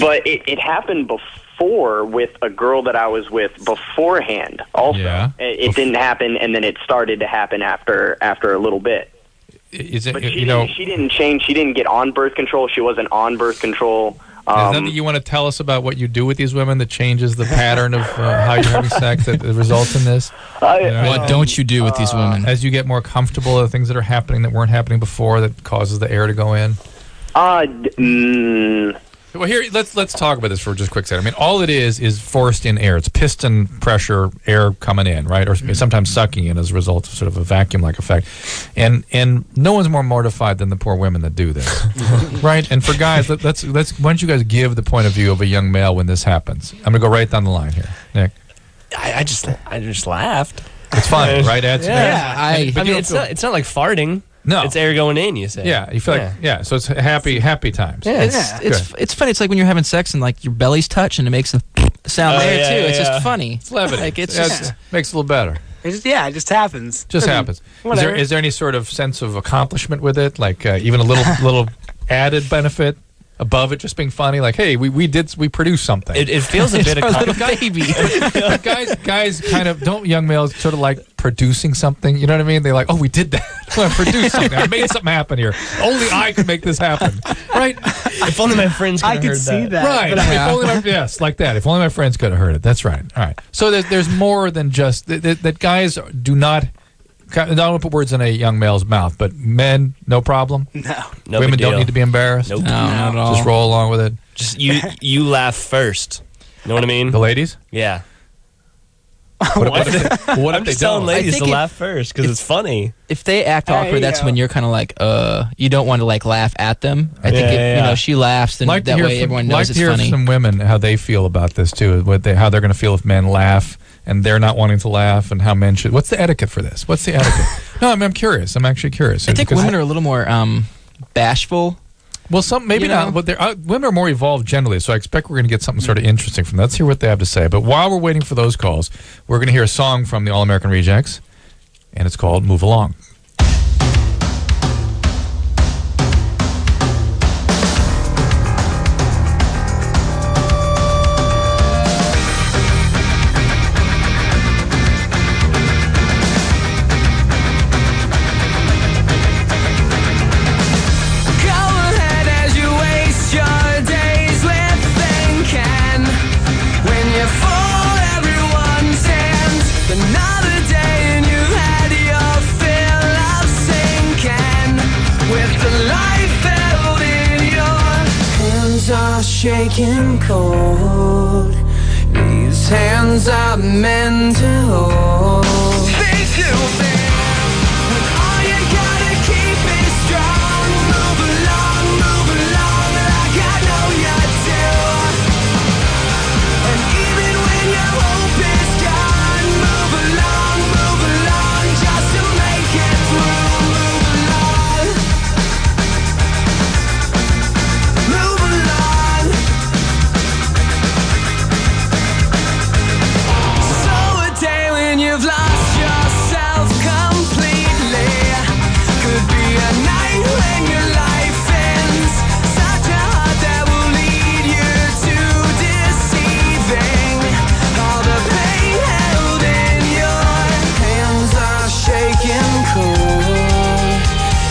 But it happened before with a girl that I was with beforehand. Also, it didn't happen, and then it started to happen after a little bit. Is it? But she didn't change. She didn't get on birth control. She wasn't on birth control. Is that you want to tell us about what you do with these women that changes the pattern of how you're having sex that results in this? What don't you do with these women? As you get more comfortable, the things that are happening that weren't happening before that causes the air to go in? Well, here, let's talk about this for just a quick second. I mean, all it is forced in air. It's piston pressure, air coming in, right? Or sometimes sucking in as a result of sort of a vacuum-like effect. And no one's more mortified than the poor women that do this, right? And for guys, let's why don't you guys give the point of view of a young male when this happens? I'm gonna go right down the line here, Nick. I just laughed. It's fun, right? I mean, it's not like farting. No, it's air going in. You say, yeah. You feel like, so it's happy times. Yeah, it's funny. It's like when you're having sex and like your belly's touch and it makes a sound there too. It's just funny. It's levity. Like it's makes it a little better. It just happens. Just happens. Whatever. Is there any sort of sense of accomplishment with it? Like even a little added benefit above it just being funny? Like, hey, we produced something. It feels a bit of little baby. But guys kind of don't young males sort of like producing something. You know what I mean? They're like, oh, we did that. I produced something. I made something happen here. Only I could make this happen. Right? If only my friends could I have could heard see that. Right. But If only yes, like that. If only my friends could have heard it. That's right. All right. So there's more than just that guys do not. I don't want to put words in a young male's mouth, but men, no problem. No Women big deal. don't need to be embarrassed. Nope. No, not at all. Just roll along with it. Just you laugh first. You know what I mean? The ladies? Yeah. What if I'm they just telling don't? ladies I to think laugh first because it's funny. If they act There awkward, you that's go. when you're kind of like, you don't want to like laugh at them. I think if, you know, she laughs, then Like to that hear way from, everyone like knows to it's hear funny. from women how they feel about this too. How they're going to feel if men laugh and they're not wanting to laugh, and how men should. What's the etiquette for this? What's the etiquette? No, I'm curious. I'm actually curious. I think Because- women are a little more bashful. Well, maybe You know? not. But women are more evolved generally, so I expect we're going to get something sort of interesting from that. Let's hear what they have to say. But while we're waiting for those calls, we're going to hear a song from the All American Rejects, and it's called "Move Along." Shaking cold. These hands are meant to hold. Think too big. When all you gotta keep is strong. Move along, like I know you do. And even when your hope is gone, move along, just to make it through. Move along. Move along. So a day when you've lost yourself completely could be a night when your life ends. Such a heart that will lead you to deceiving. All the pain held in your hands are shaking cold.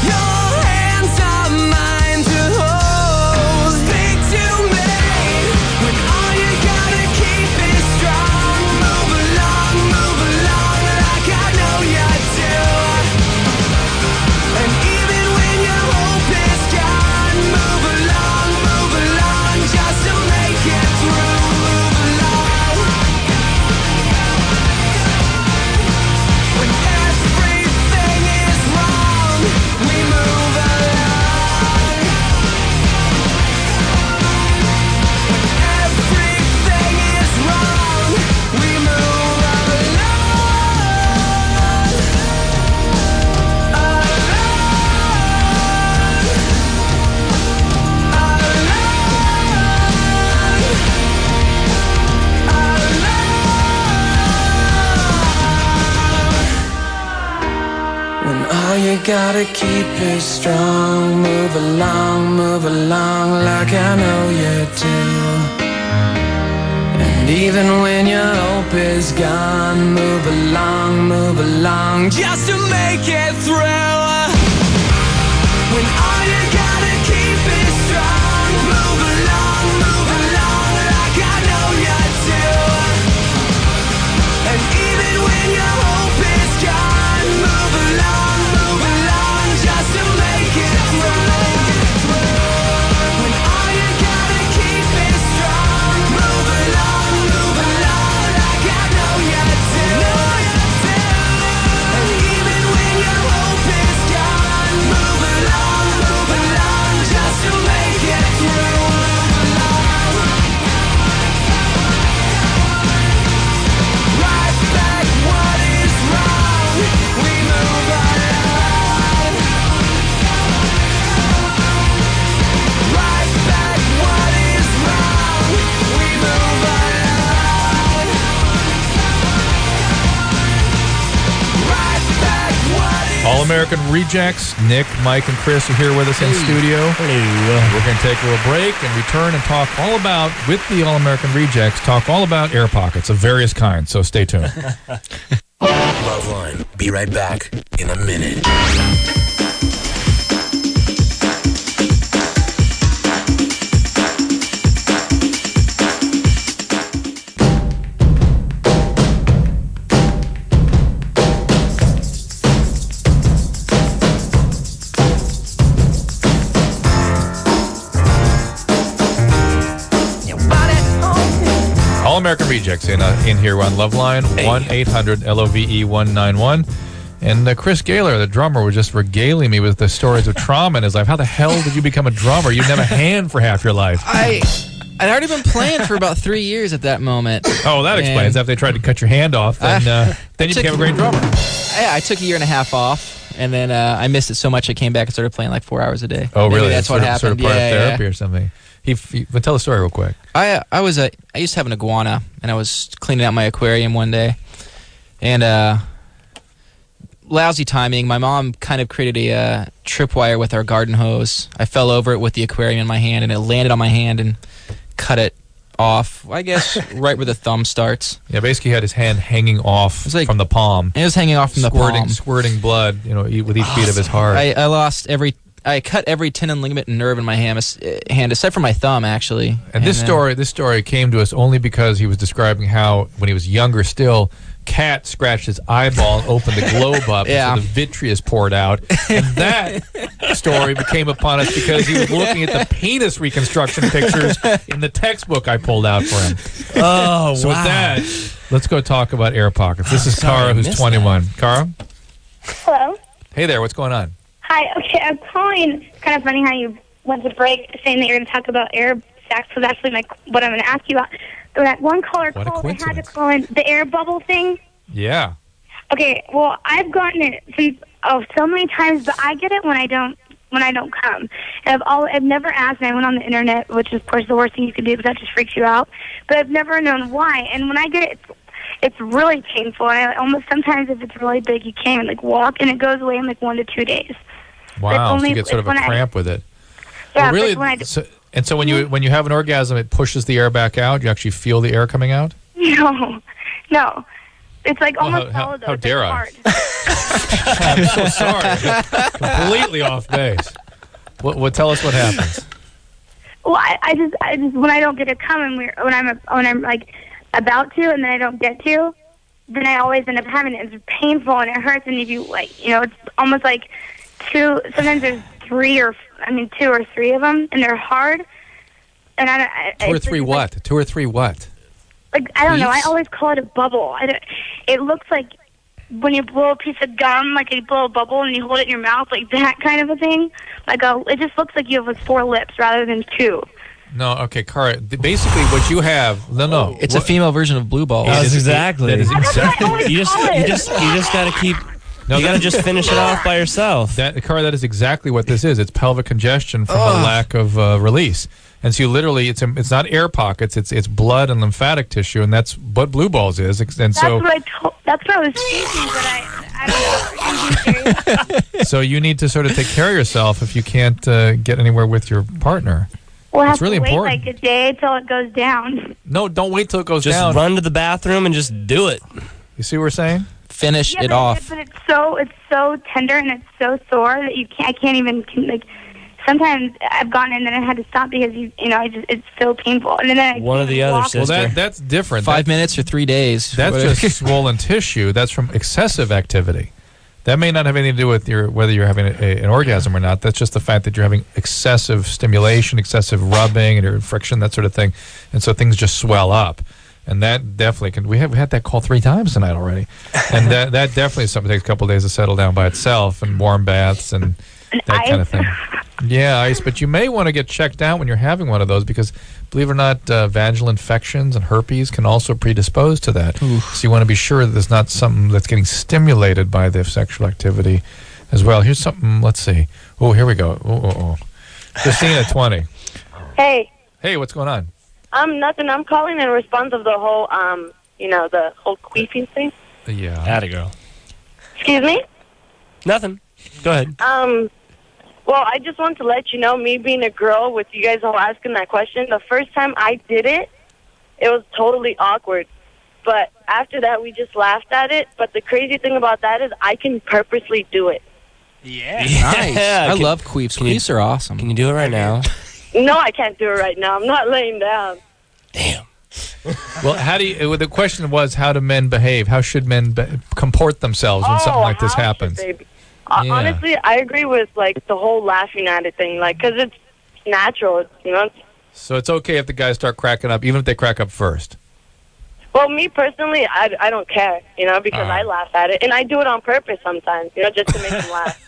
Your hands are mine to hold. Speak to me when all you gotta keep is strong. Move along, like I know you do. And even when your hope is gone, move along, just to make it through. Move along. When everything is wrong, we move along. Everything is wrong, we move When all you gotta keep is strong, move along, like I know you do. And even when your hope is gone, move along, just to make it through. When all you gotta keep is strong, move along, like I know you do. And even when your hope is gone, move along, just to make it through. When all you gotta keep is strong, move along, like I know you do. And even when your hope is All-American Rejects. Nick, Mike, and Chris are here with us in studio. We're going to take a little break and return and talk all about, with the All-American Rejects, talk all about air pockets of various kinds. So stay tuned. LoveLine. Be right back in a minute. All-American Rejects in here on LoveLine, 1-800-LOVE-191. And Chris Gaylor, the drummer, was just regaling me with the stories of trauma in his life. How the hell did you become a drummer? You didn't have a hand for half your life. I'd already been playing for about 3 years at that moment. Oh, that explains. After they tried to cut your hand off, then you became a great drummer. Yeah, I took a year and a half off, and then I missed it so much I came back and started playing like 4 hours a day. Oh, really? Maybe that's what happened. Sort of part of therapy or something. But tell the story real quick. I used to have an iguana, and I was cleaning out my aquarium one day, and lousy timing. My mom kind of created a tripwire with our garden hose. I fell over it with the aquarium in my hand, and it landed on my hand and cut it off. I guess right where the thumb starts. Yeah, basically he had his hand hanging off from the palm. It was hanging off from the palm, squirting blood. With each beat of his heart. I cut every tendon, ligament, and nerve in my hand, except for my thumb, actually. And this story came to us only because he was describing how, when he was younger still, Cat scratched his eyeball and opened the globe up, so the vitreous poured out. And that story became upon us because he was looking at the penis reconstruction pictures in the textbook I pulled out for him. Oh, so with that, let's go talk about air pockets. This is Cara, who's 21. Cara? Hello. Hey there, what's going on? Hi. Okay, I'm calling. It's kind of funny how you went to break saying that you're going to talk about air sacs. Was actually what I'm going to ask you about. That one caller called. I had to call in the air bubble thing. Yeah. Okay. Well, I've gotten it since so many times, but I get it when I don't come. And I've never asked. And I went on the internet, which is of course the worst thing you can do because that just freaks you out. But I've never known why. And when I get it, it's really painful. And I almost sometimes if it's really big, you can't even walk, and it goes away in 1 to 2 days. Wow, so you get sort of a cramp with it. Yeah, well, really. So when you have an orgasm, it pushes the air back out. You actually feel the air coming out. No, it's like almost hollow. How dare I? I'm so sorry. Completely off base. What? Tell us what happens. Well, I just when I don't get to come, and when I'm like about to, and then I don't get to, then I always end up having it. It's painful and it hurts, and if you it's almost like. Sometimes there's 2 or 3 of them, and they're hard. And 2 or 3 what? 2 or 3 what? Like I don't know. I always call it a bubble. It looks like when you blow a piece of gum, like you blow a bubble and you hold it in your mouth, like that kind of a thing. It just looks like you have 4 lips rather than 2. No, okay, Cara. Basically, what you have, no, it's a female version of blue ball. That is exactly. You just got to keep. No, you got to just finish it off by yourself. Cara, that is exactly what this is. It's pelvic congestion from a lack of release. And so you literally, it's not air pockets, it's blood and lymphatic tissue, and that's what blue balls is. And that's what I was thinking, but I don't know. So you need to sort of take care of yourself if you can't get anywhere with your partner. We'll have it's really to wait important. like a day till it goes down. No, don't wait till it goes down. Just run to the bathroom and just do it. You see what we're saying? Finish it off. But it's so tender and it's so sore that I can't even Sometimes I've gone in and I had to stop because it's so painful. And then one or the other, sister. Well, that's different. 5 minutes or 3 days. That's just swollen tissue. That's from excessive activity. That may not have anything to do with whether you're having an orgasm or not. That's just the fact that you're having excessive stimulation, excessive rubbing, and friction, that sort of thing, and so things just swell up. And that definitely can. We had that call 3 times tonight already, and that definitely is something that takes a couple of days to settle down by itself, and warm baths and that kind of thing. Yeah, ice. But you may want to get checked out when you're having one of those because, believe it or not, vaginal infections and herpes can also predispose to that. So you want to be sure that there's not something that's getting stimulated by the sexual activity as well. Here's something. Let's see. Oh, here we go. Christina, 20. Hey. Hey, what's going on? Nothing. I'm calling in response of the whole, the whole queefing thing. Yeah. Atta girl. Excuse me? Nothing. Go ahead. Well, I just want to let you know, me being a girl, with you guys all asking that question, the first time I did it, it was totally awkward. But after that, we just laughed at it. But the crazy thing about that is I can purposely do it. Yeah. Nice. I love queefs. Queefs are awesome. Can you do it right now? No, I can't do it right now. I'm not laying down. Well, how do you? The question was, how do men behave? How should men comport themselves when something like this happens? Honestly, I agree with like the whole laughing at it thing, like because it's natural, it's. So it's okay if the guys start cracking up, even if they crack up first. Well, me personally, I don't care, because I laugh at it, and I do it on purpose sometimes, just to make them laugh.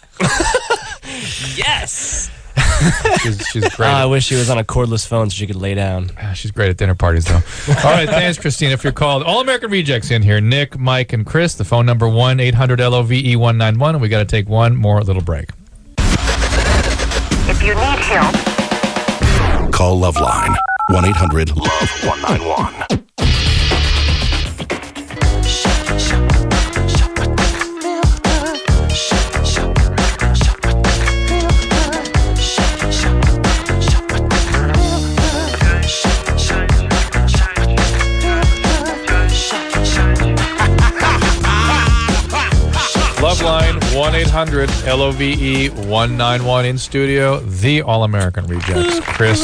Yes. She's great. I wish she was on a cordless phone so she could lay down. She's great at dinner parties, though. All right, thanks, Christina, for your call. All American Rejects in here. Nick, Mike, and Chris. The phone number 1-800-LOVE-191. And we got to take one more little break. If you need help, call LoveLine. 1-800-LOVE-191. LoveLine, 1-800-LOVE-191 in studio. The All-American Rejects. Chris,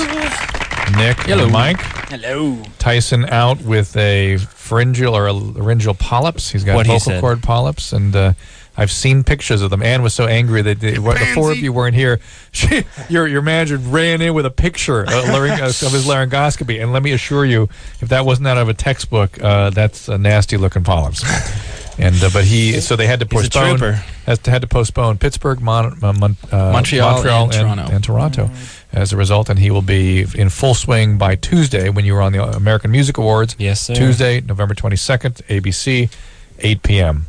Nick, Hello. and Mike. Hello. Tyson out with a pharyngeal or a laryngeal polyps. He's got What he vocal said. cord polyps, and I've seen pictures of them. Ann was so angry that the four of you weren't here. Your manager ran in with a picture of his laryngoscopy, and let me assure you, if that wasn't out of a textbook, that's a nasty-looking polyps. And so they had to postpone. Had to postpone Pittsburgh, Montreal, and Toronto as a result. And he will be in full swing by Tuesday when you were on the American Music Awards. Yes, sir. Tuesday, November 22nd, ABC, 8 p.m.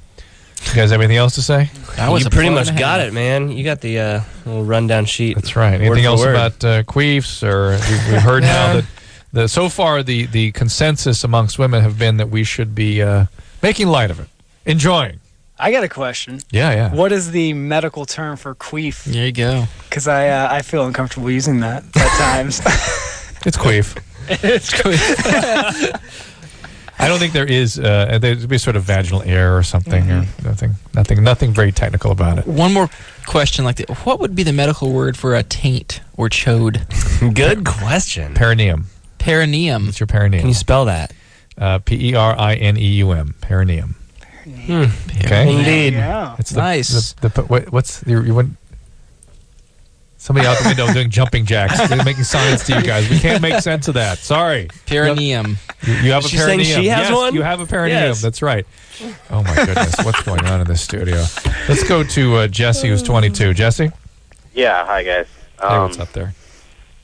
You guys have anything else to say? You pretty much got it, man. You got the little rundown sheet. That's right. Anything else about queefs? Or we've heard now that so far the consensus amongst women have been that we should be making light of it. Enjoying. I got a question. Yeah. What is the medical term for queef? There you go. Because I feel uncomfortable using that at times. It's queef. It's queef. I don't think there is. There'd be sort of vaginal air or something, or nothing very technical about it. One more question like that. What would be the medical word for a taint or chode? Good question. Perineum. Perineum. It's your perineum. Can you spell that? Perineum. Perineum. Okay. Indeed. Yeah. It's nice. What's you went? Somebody out the window doing jumping jacks. They're making signs to you guys. We can't make sense of that. Sorry. Perineum. You have a She's perineum. saying she has yes, one? You have a perineum. Yes. That's right. Oh my goodness, what's going on in this studio? Let's go to Jesse, who's 22. Jesse. Yeah. Hi guys. Hey, what's up there?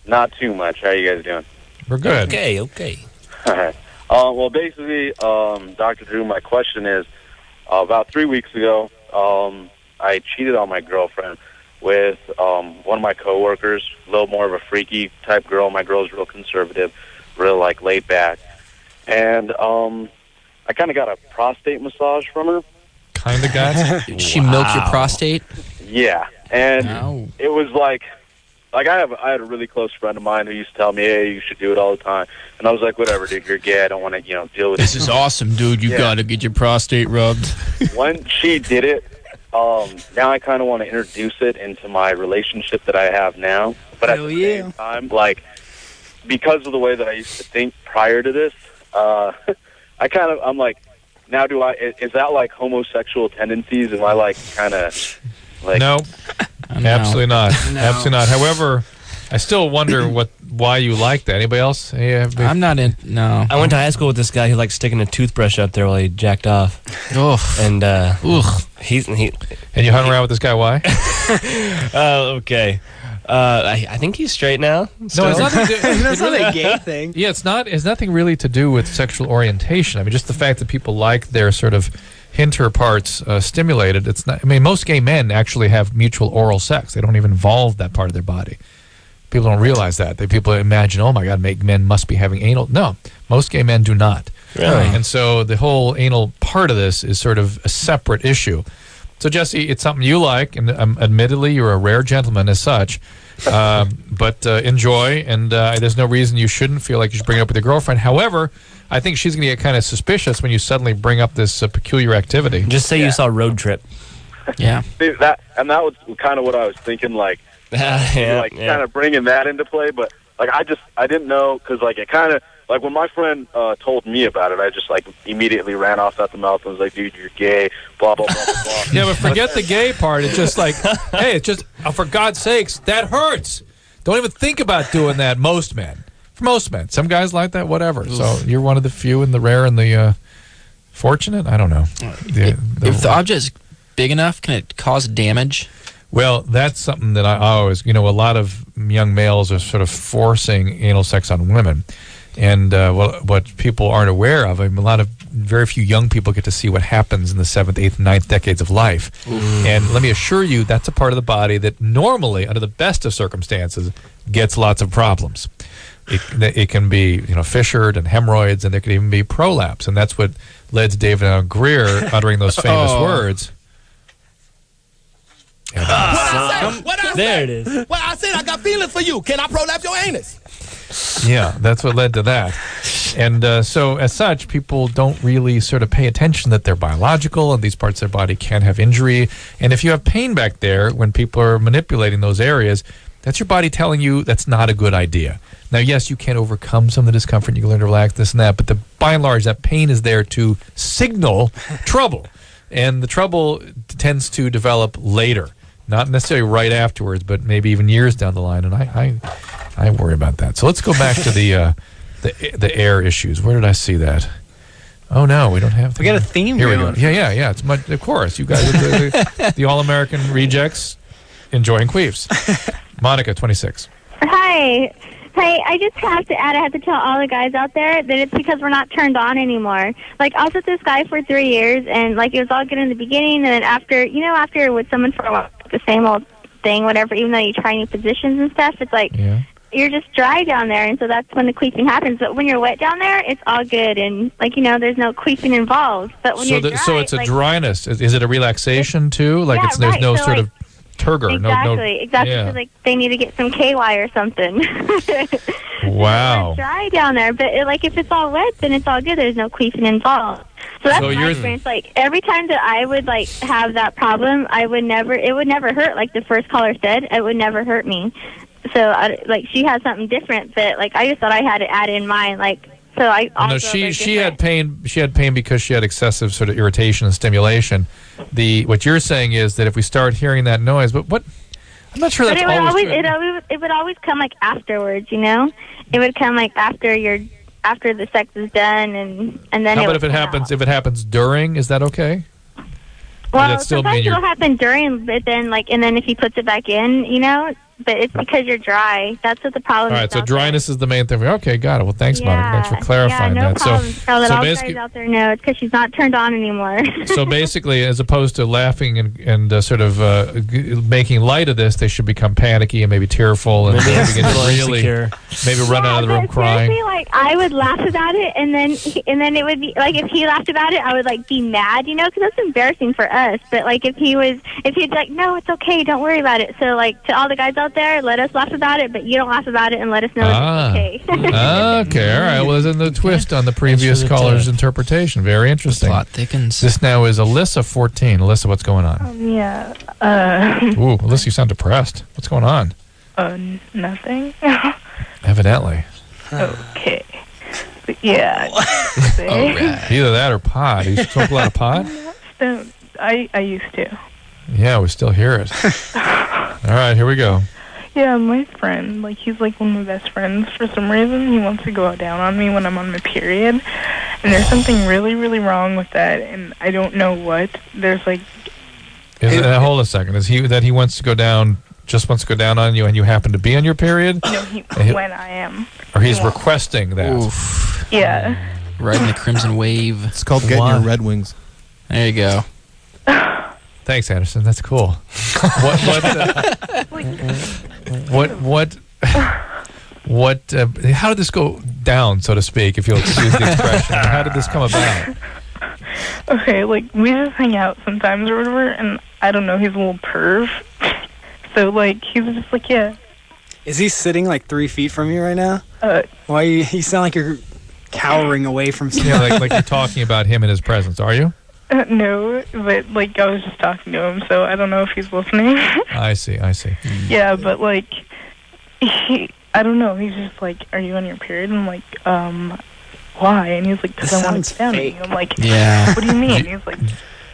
Not too much. How are you guys doing? We're good. Okay. All right. Well, basically, Dr. Drew, my question is, about 3 weeks ago, I cheated on my girlfriend with one of my coworkers, a little more of a freaky type girl. My girl's real conservative, real laid back, and I kind of got a prostate massage from her. Kind of got? Did she milk your prostate? Yeah, and it was like I had a really close friend of mine who used to tell me, "Hey, you should do it all the time," and I was like, "Whatever, dude, you're gay. I don't want to, deal with This it." is awesome, dude. You got to get your prostate rubbed. When she did it, now I kind of want to introduce it into my relationship that I have now. But at the same time, because of the way that I used to think prior to this, I'm like, now is that like homosexual tendencies? Am I kind of No, absolutely not. Absolutely not. However, I still wonder why you like that. Anybody else? I'm not in. No. I went to high school with this guy who liked sticking a toothbrush up there while he jacked off. Oof. And And you hung around with this guy? Why? Okay. I think he's straight now. No, it's nothing. That's not a gay thing. Yeah, it's not. It's nothing really to do with sexual orientation. I mean, just the fact that people like their sort of hinter parts stimulated. It's not. I mean, most gay men actually have mutual oral sex. They don't even involve that part of their body. People don't realize that. People imagine, oh my God, men must be having anal. No, most gay men do not. Really? And so the whole anal part of this is sort of a separate issue. So, Jesse, it's something you like, and admittedly, you're a rare gentleman as such. But enjoy, and there's no reason you shouldn't feel like you should bring it up with your girlfriend. However, I think she's going to get kind of suspicious when you suddenly bring up this peculiar activity. Just say you saw Road Trip. Yeah. See, that was kind of what I was thinking, like, kind of bringing that into play. But like, I didn't know, because like it kind of like when my friend told me about it, I just like immediately ran off at the mouth and was like, dude, you're gay, blah blah blah blah blah. Yeah, but forget the gay part. It's just like, hey, it's just for God's sakes, that hurts. Don't even think about doing that. Most men, for most men, some guys like that, whatever. So you're one of the few and the rare and the fortunate. I don't know. If the object's big enough, can it cause damage? Well, that's something that I always, a lot of young males are sort of forcing anal sex on women. And what people aren't aware of, very few young people get to see what happens in the 7th, 8th, 9th decades of life. And let me assure you, that's a part of the body that normally, under the best of circumstances, gets lots of problems. It can be, fissured and hemorrhoids, and there can even be prolapse. And that's what led to David Allen Greer uttering those famous words. There it is. Well, I said I got feelings for you. Can I prolapse your anus? Yeah, that's what led to that. And so, as such, people don't really sort of pay attention that they're biological and these parts of their body can have injury. And if you have pain back there when people are manipulating those areas, that's your body telling you that's not a good idea. Now, yes, you can overcome some of the discomfort. You can learn to relax, this and that. But by and large, that pain is there to signal trouble. And the trouble tends to develop later. Not necessarily right afterwards, but maybe even years down the line. And I worry about that. So let's go back to the air issues. Where did I see that? Oh no, we don't have. We got a theme. Here we go. Yeah. It's much. Of course, you guys are the all-American rejects enjoying queefs. Monica, 26. Hi. Hey, I just have to add, I have to tell all the guys out there that it's because we're not turned on anymore. Like, I was with this guy for 3 years, and, like, it was all good in the beginning, and then after you're with someone for a while, the same old thing, whatever, even though you try new positions and stuff, it's like, you're just dry down there, and so that's when the queefing happens. But when you're wet down there, it's all good, and, like, there's no queefing involved. But when you're dry, so it's a dryness. Is it a relaxation, too? Like, there's no sort of turgor. Exactly. Yeah. So, like, they need to get some KY or something. Wow. It's dry down there, but if it's all wet, then it's all good. There's no queefing involved. So that's my experience. Like, every time that I would have that problem, it would never hurt. Like the first caller said, it would never hurt me. So she has something different, but I just thought I had to add in mine. So I also she had pain. She had pain because she had excessive sort of irritation and stimulation. What you're saying is that if we start hearing that noise, but what? I'm not sure that's always true. It would always come afterwards. It would come after the sex is done, and then. How about if it happens? If it happens during, is that okay? Well, sometimes it'll happen during, but then and then if he puts it back in, but it's because you're dry. That's what the problem is. All right, so dryness is the main thing. Okay, got it. Well, thanks, Monica. Thanks for clarifying no that. Problem. So all guys out there know it's because she's not turned on anymore. So basically, as opposed to laughing and sort of making light of this, they should become panicky and maybe tearful and begin to really maybe run out of the room crying. I would laugh about it, and then it would be if he laughed about it, I would be mad, because that's embarrassing for us. But if he'd no, it's okay, don't worry about it. So to all the guys out there, let us laugh about it, but you don't laugh about it and let us know it's okay. Okay, all right. Well, there's the twist on the previous caller's interpretation. Very interesting. The plot thickens. This now is Alyssa, 14. Alyssa, what's going on? Ooh, Alyssa, you sound depressed. What's going on? Nothing. Evidently. Okay. But yeah. Right. Either that or pot. You smoke a lot of pot? I used to. Yeah, we still hear it. All right, here we go. Yeah, my friend, he's one of my best friends. For some reason, he wants to go down on me when I'm on my period. And there's something really, really wrong with that, and I don't know what. There's hold a second. Is he that he wants to go down, just wants to go down on you, and you happen to be on your period? No, when I am. Or he's requesting that? Oof. Yeah. Riding the crimson wave. It's called getting your Red Wings. There you go. Thanks, Anderson. That's cool. How did this go down, so to speak, if you'll excuse the expression? How did this come about? Okay, we just hang out sometimes or whatever, and I don't know, he's a little perv. So, like, he was just like, yeah. Is he sitting like 3 feet from you right now? Why you sound like you're cowering away from something. Yeah, like you're talking about him in his presence, are you? No, but, like, I was just talking to him, so I don't know if he's listening. I see. Yeah, but, like, I don't know, he's just like, are you on your period? And I'm like, why? And he's like, because I want to get down to you. I'm like, yeah. What do you mean? He's like,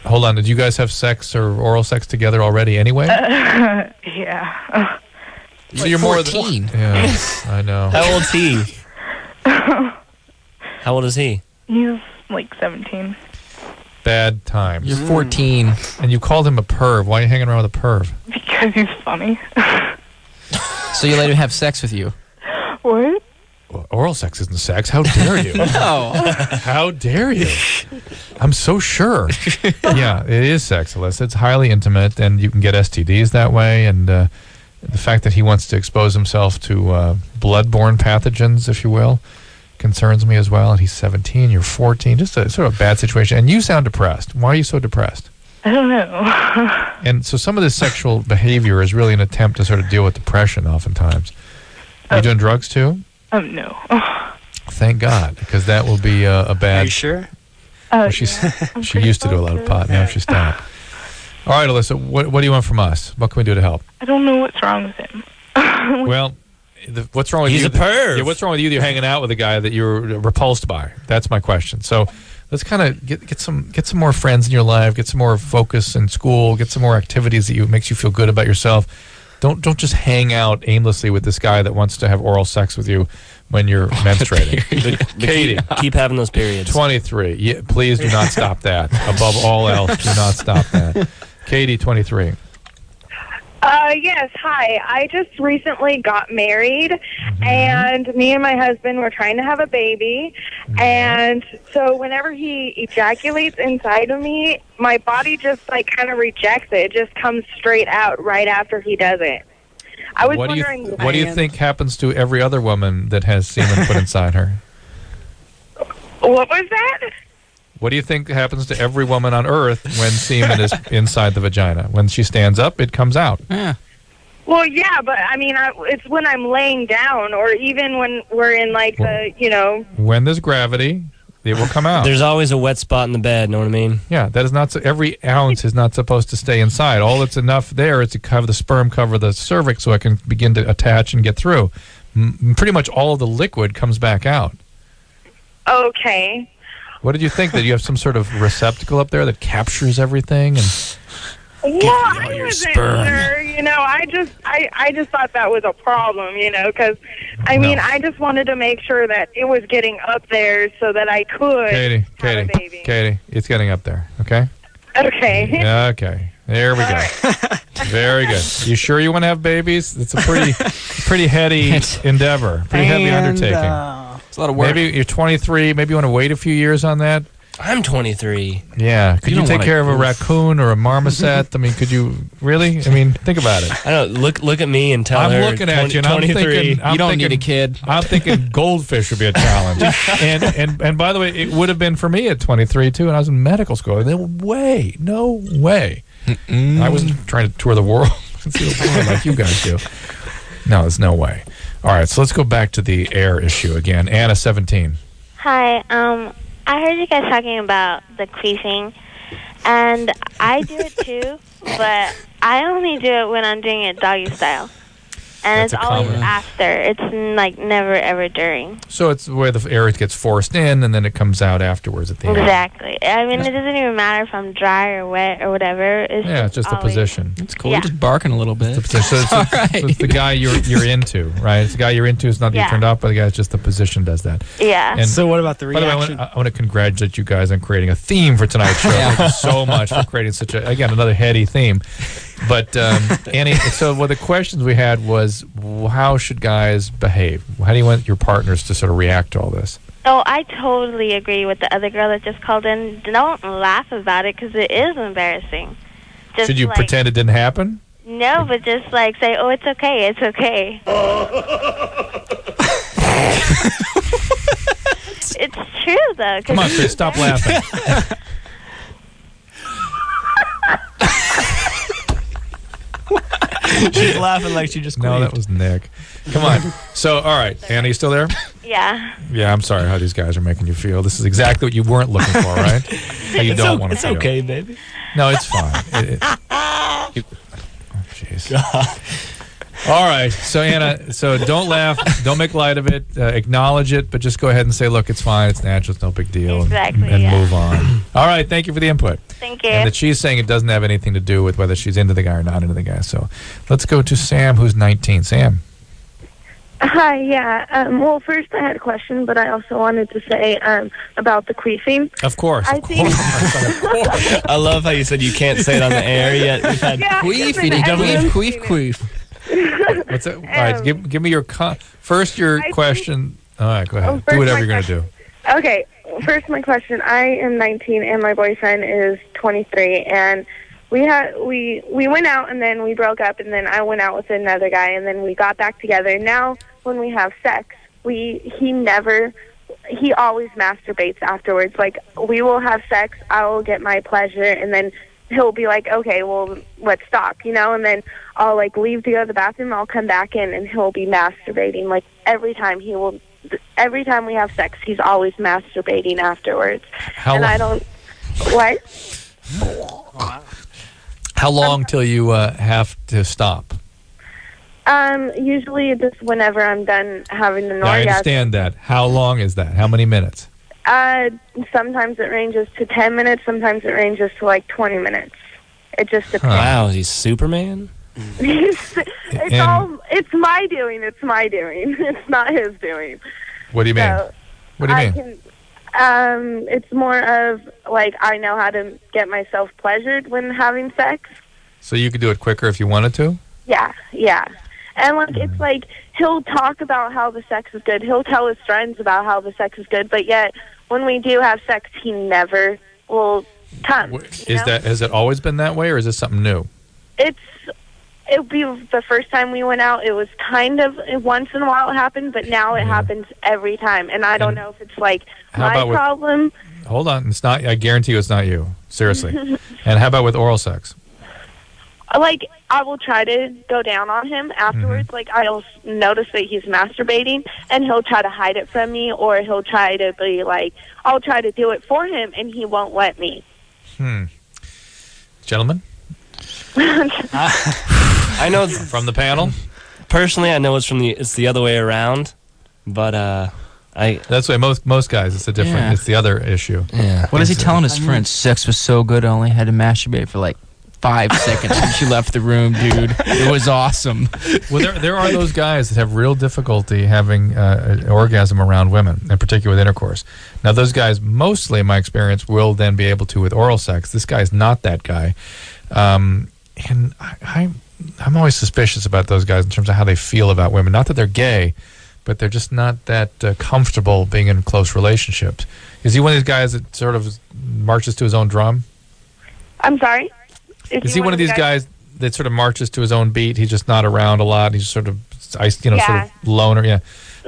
hold on, did you guys have sex or oral sex together already anyway? yeah. So like you're 14. more than... Yeah, I know. How old's he? How old is he? He's like 17. Bad times. You're 14. And you called him a perv. Why are you hanging around with a perv? Because he's funny. So you let him have sex with you? What? Well, oral sex isn't sex. How dare you? No. How dare you? I'm so sure. Yeah, it is sex, Alyssa. It's highly intimate, and you can get STDs that way. And the fact that he wants to expose himself to blood-borne pathogens, if you will, concerns me as well. And he's 17, you're 14. Just a sort of bad situation. And you sound depressed. Why are you so depressed? I don't know. And so some of this sexual behavior is really an attempt to sort of deal with depression oftentimes. Are you doing drugs too? No. Thank God, because that will be a bad... Are you sure? Well, she used to do a lot of pot. Now she stopped. All right, Alyssa, what do you want from us? What can we do to help? I don't know what's wrong with him. Well, what's wrong with you? He's a perv. Yeah, what's wrong with you that you're hanging out with a guy that you're repulsed by? That's my question. So let's kind of get some more friends in your life, get some more focus in school, get some more activities that makes you feel good about yourself. Don't just hang out aimlessly with this guy that wants to have oral sex with you when you're menstruating. Katie, keep having those periods. 23. Yeah, please do not stop that. Above all else, do not stop that. Katie, 23. Yes, hi. I just recently got married, and me and my husband were trying to have a baby, and so whenever he ejaculates inside of me, my body just, like, kind of rejects it. It just comes straight out right after he does it. I was wondering... What do you think happens to every other woman that has semen put inside her? What was that? What do you think happens to every woman on Earth when semen is inside the vagina? When she stands up, it comes out. Yeah. Well, yeah, but I mean, it's when I'm laying down, or even when we're in, like, When there's gravity, it will come out. There's always a wet spot in the bed, know what I mean? Yeah, that is not every ounce is not supposed to stay inside. All that's enough there is to cover the sperm, cover the cervix, so it can begin to attach and get through. Pretty much all of the liquid comes back out. Okay. What did you think? That you have some sort of receptacle up there that captures everything and Well, I wasn't sure, you know. I just thought that was a problem, you know, because I mean, I just wanted to make sure that it was getting up there so that I could have a baby. Katie, it's getting up there. Okay. Okay. Yeah, okay. There we go. Very good. You sure you want to have babies? It's a pretty heady endeavor. Pretty heavy undertaking. It's a lot of work. Maybe you're 23. Maybe you want to wait a few years on that. I'm 23. Yeah. Could you take care of a raccoon or a marmoset? I mean, could you really? I mean, think about it. I don't look at me and tell her. I'm looking at you, and I'm thinking you don't need a kid. I'm thinking goldfish would be a challenge. and by the way, it would have been for me at 23 too, and I was in medical school. No way. I wasn't trying to tour the world and see the world like you guys do. No, there's no way. All right, so let's go back to the air issue again. Anna, 17. Hi, I heard you guys talking about the creasing, and I do it too, but I only do it when I'm doing it doggy style. And That's it's always common. after. It's like never ever during. So it's where the air gets forced in, and then it comes out afterwards at the end. Exactly. I mean, it doesn't even matter if I'm dry or wet or whatever. Yeah, it's just the always, position. It's cool. Yeah. You're just barking a little bit. So it's the guy you're into, right? It's the guy you're into. It's not that you're turned off by the guy. It's just the position does that. Yeah. And so what about the by the way, reaction? I want to congratulate you guys on creating a theme for tonight's show. Thank you so much for creating such another heady theme. But Annie, so one of the questions we had was, how should guys behave? How do you want your partners to sort of react to all this? Oh, I totally agree with the other girl that just called in. Don't laugh about it because it is embarrassing. Just Should you pretend it didn't happen? No, but just like say, "Oh, it's okay, it's okay." It's true though. Come on, Chris, stop laughing. She's laughing like she just quit. No, that was Nick. Come on. So, all right. Anna, you still there? Yeah. Yeah, I'm sorry how these guys are making you feel. This is exactly what you weren't looking for, right? How you don't want to feel. It's okay, baby. No, it's fine. Oh, jeez. All right. So, Anna, don't laugh. Don't make light of it. Acknowledge it, but just go ahead and say, look, it's fine. It's natural. It's no big deal. Exactly, And yeah. move on. All right. Thank you for the input. Thank you. And that she's saying it doesn't have anything to do with whether she's into the guy or not into the guy. So let's go to Sam, who's 19. Sam. Hi, yeah. Well, first I had a question, but I also wanted to say about the queefing. Of course. I think. I love how you said you can't say it on the air yet. We've had queef. What's it? All right, give me your first your question. All right, go ahead. Do whatever you're going to do. Okay, first my question. I am 19 and my boyfriend is 23, and we went out and then we broke up, and then I went out with another guy, and then we got back together. Now when we have sex, he always masturbates afterwards. Like, we will have sex, I will get my pleasure, and then he'll be like, okay, well, let's stop, and then I'll like leave to go to the bathroom, I'll come back in, and he'll be masturbating. Like, every time we have sex, he's always masturbating afterwards. I don't. What? How long till you have to stop? Usually just whenever I'm done having an I orgasm. understand that. How long is that? How many minutes? Sometimes it ranges to 10 minutes. Sometimes it ranges to like 20 minutes. It just depends. Wow, he's Superman? It's my doing. It's my doing. It's not his doing. What do you mean? So What do you mean? It's more of like I know how to get myself pleasured when having sex. So you could do it quicker if you wanted to? Yeah. And like it's like he'll talk about how the sex is good. He'll tell his friends about how the sex is good, but yet when we do have sex, he never will come. Has it always been that way, or is this something new? It would be the first time we went out. It was kind of once in a while it happened, but now it happens every time. And I don't know if it's like my problem. Hold on, it's not. I guarantee you, it's not you. Seriously. And how about with oral sex? Like, I will try to go down on him afterwards. Like, I'll notice that he's masturbating, and he'll try to hide it from me, or he'll try to be like, I'll try to do it for him, and he won't let me. Gentlemen? I know from the panel. Personally, I know it's the other way around, but that's why most guys it's a different. Yeah. It's the other issue. Yeah. What is he telling his friends? Sex was so good, I only had to masturbate for like 5 seconds when she left the room, dude. It was awesome. Well, there are those guys that have real difficulty having an orgasm around women, in particular with intercourse. Now, those guys, mostly in my experience, will then be able to with oral sex. This guy's not that guy. And I'm always suspicious about those guys in terms of how they feel about women. Not that they're gay, but they're just not that comfortable being in close relationships. Is he one of these guys that sort of marches to his own drum? I'm sorry? Is he one of these guys that sort of marches to his own beat? He's just not around a lot. He's sort of, sort of loner. Yeah.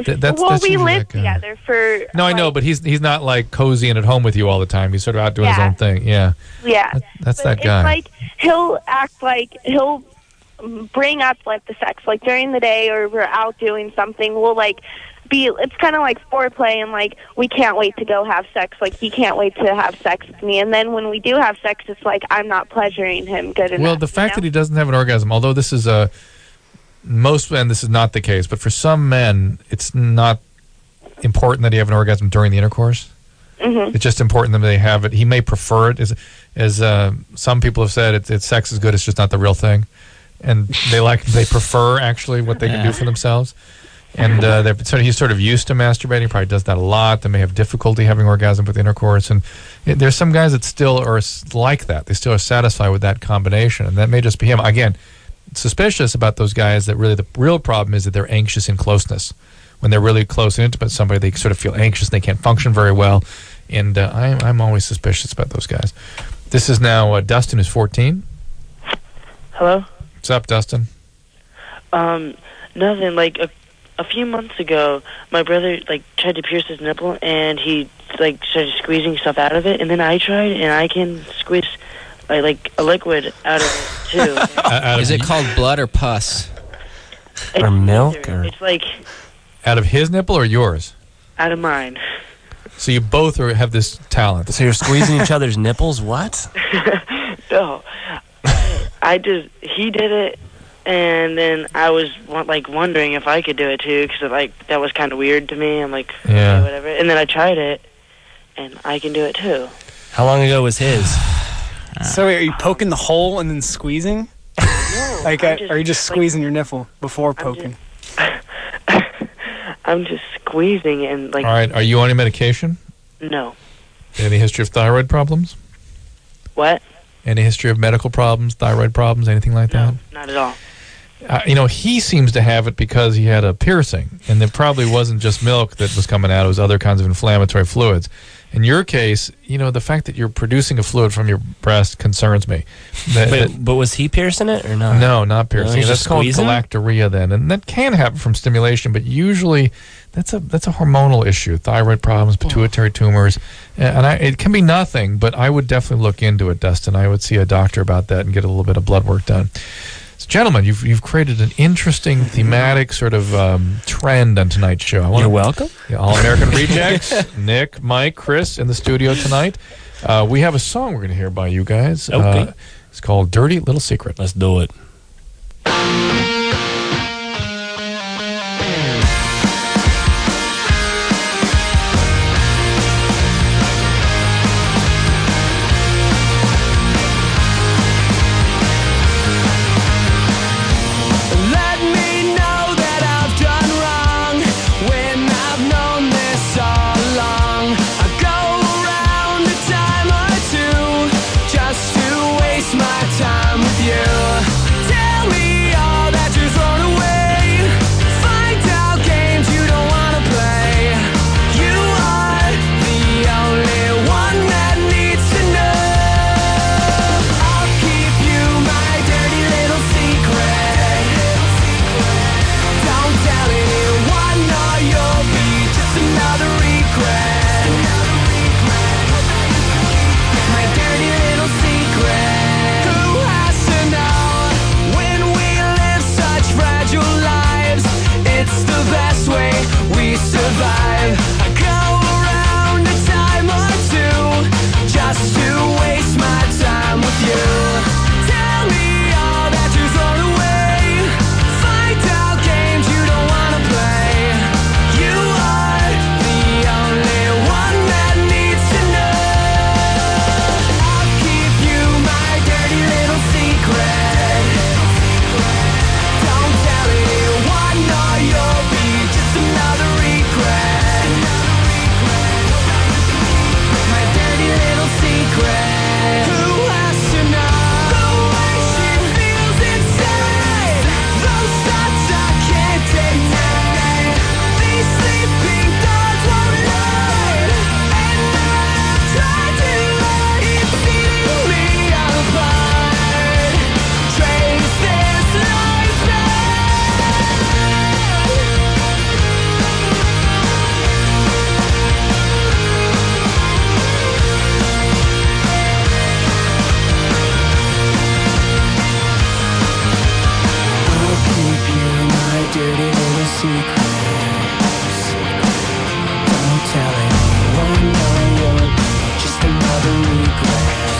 That's we usually lived that guy. together for. No, I know, but he's not like cozy and at home with you all the time. He's sort of out doing his own thing. Yeah. Yeah. That's But that guy. It's like he'll act like he'll bring up like the sex, like during the day or we're out doing something. We'll like it's kind of like foreplay, and like we can't wait to go have sex. Like he can't wait to have sex with me, and then when we do have sex, it's like I'm not pleasuring him good enough. Well, the fact that he doesn't have an orgasm, although this is most men, this is not the case, but for some men, it's not important that he have an orgasm during the intercourse. It's just important that they have it. He may prefer it, as some people have said. It's sex is good. It's just not the real thing, and they prefer actually what they can do for themselves. And he's sort of used to masturbating. Probably does that a lot. They may have difficulty having orgasm with intercourse. And there's some guys that still are like that. They still are satisfied with that combination, and that may just be him. Again, suspicious about those guys that really the real problem is that they're anxious in closeness. When they're really close and intimate with somebody, they sort of feel anxious. They can't function very well. And I'm always suspicious about those guys. This is now Dustin, who's 14. Hello? What's up, Dustin? Nothing. Like a few months ago, my brother tried to pierce his nipple, and he started squeezing stuff out of it. And then I tried, and I can squeeze like a liquid out of it too. Is it called blood or pus? Or milk? Or It's like Out of his nipple or yours? out of mine. So you both have this talent. So you're squeezing each other's nipples? What? No, he did it, and then I was wondering if I could do it too, because that was kind of weird to me. I'm like, Yeah. okay, whatever. And then I tried it, and I can do it too. How long ago was his? So are you poking the hole and then squeezing? No, are you just squeezing your nipple before poking? I'm just squeezing and All right. Are you on any medication? No. Any history of thyroid problems? What? Any history of medical problems, thyroid problems, anything like that? Not at all. He seems to have it because he had a piercing, and it probably wasn't just milk that was coming out. It was other kinds of inflammatory fluids. In your case, the fact that you're producing a fluid from your breast concerns me. But was he piercing it or not? No, not piercing. No, he's That's just called squeezing? galactorrhea then, and that can happen from stimulation, but usually that's a hormonal issue. Thyroid problems, pituitary tumors, and it can be nothing, but I would definitely look into it, Dustin. I would see a doctor about that and get a little bit of blood work done. So, gentlemen, you've created an interesting thematic sort of trend on tonight's show. You're welcome. All American Rejects, Nick, Mike, Chris in the studio tonight. We have a song we're going to hear by you guys. Okay. It's called Dirty Little Secret. Let's do it. Let me know that I've done wrong when I've known this all along. I go around a time or two just to waste my time with you. Tell me all that you're thrown away. Find out games you don't wanna play. You are the only one that needs to know. I'll keep you my dirty little secret. Don't tell anyone or you'll be just another regret. My dirty little secret. Who has to know when we live such fragile lives? It's the best way we survive. I go around a time or two just to waste my time with you. Tell me all that you're thrown away. Find out games you don't wanna play. You are the only one that needs to know. I'll keep you my dirty little secret. Don't tell anyone or you'll be just another regret. My dirty little secret. Who has to know the way she feels inside? Those thoughts I can't deny. These sleeping thoughts won't lie. And I've tried to hide. It's eating me apart. Trace this life back. I'll keep you my dirty little secrets. Don't tell anyone or you'll be just another regret.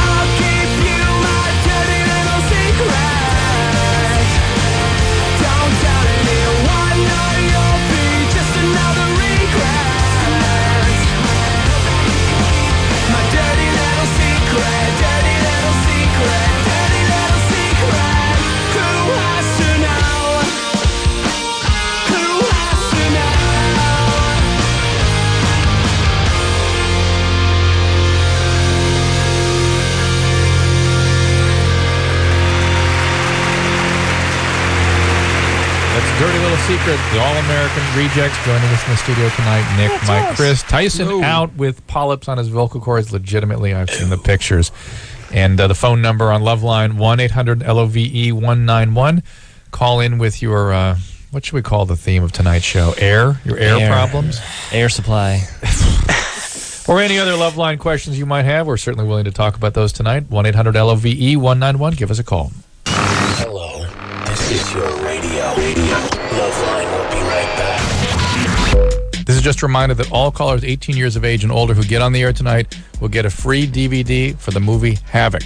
I'll keep you my dirty little secret. Don't tell anyone or you'll be just another regret. My dirty little secret, dirty little secret, dirty little secret. Who has to know? Who has to know? That's Dirty Little Secret, the All-American Rejects joining us in the studio tonight. Nick, Mike, Chris. Tyson out with polyps on his vocal cords legitimately. I've seen the pictures. And the phone number on LoveLine, 1-800-LOVE-191. Call in with your, what should we call the theme of tonight's show? Your air problems? Air supply. Or any other Loveline questions you might have, we're certainly willing to talk about those tonight. 1-800-LOVE-191. Give us a call. Hello, this is your radio. Loveline will be right back. This is just a reminder that all callers 18 years of age and older who get on the air tonight will get a free DVD for the movie Havoc.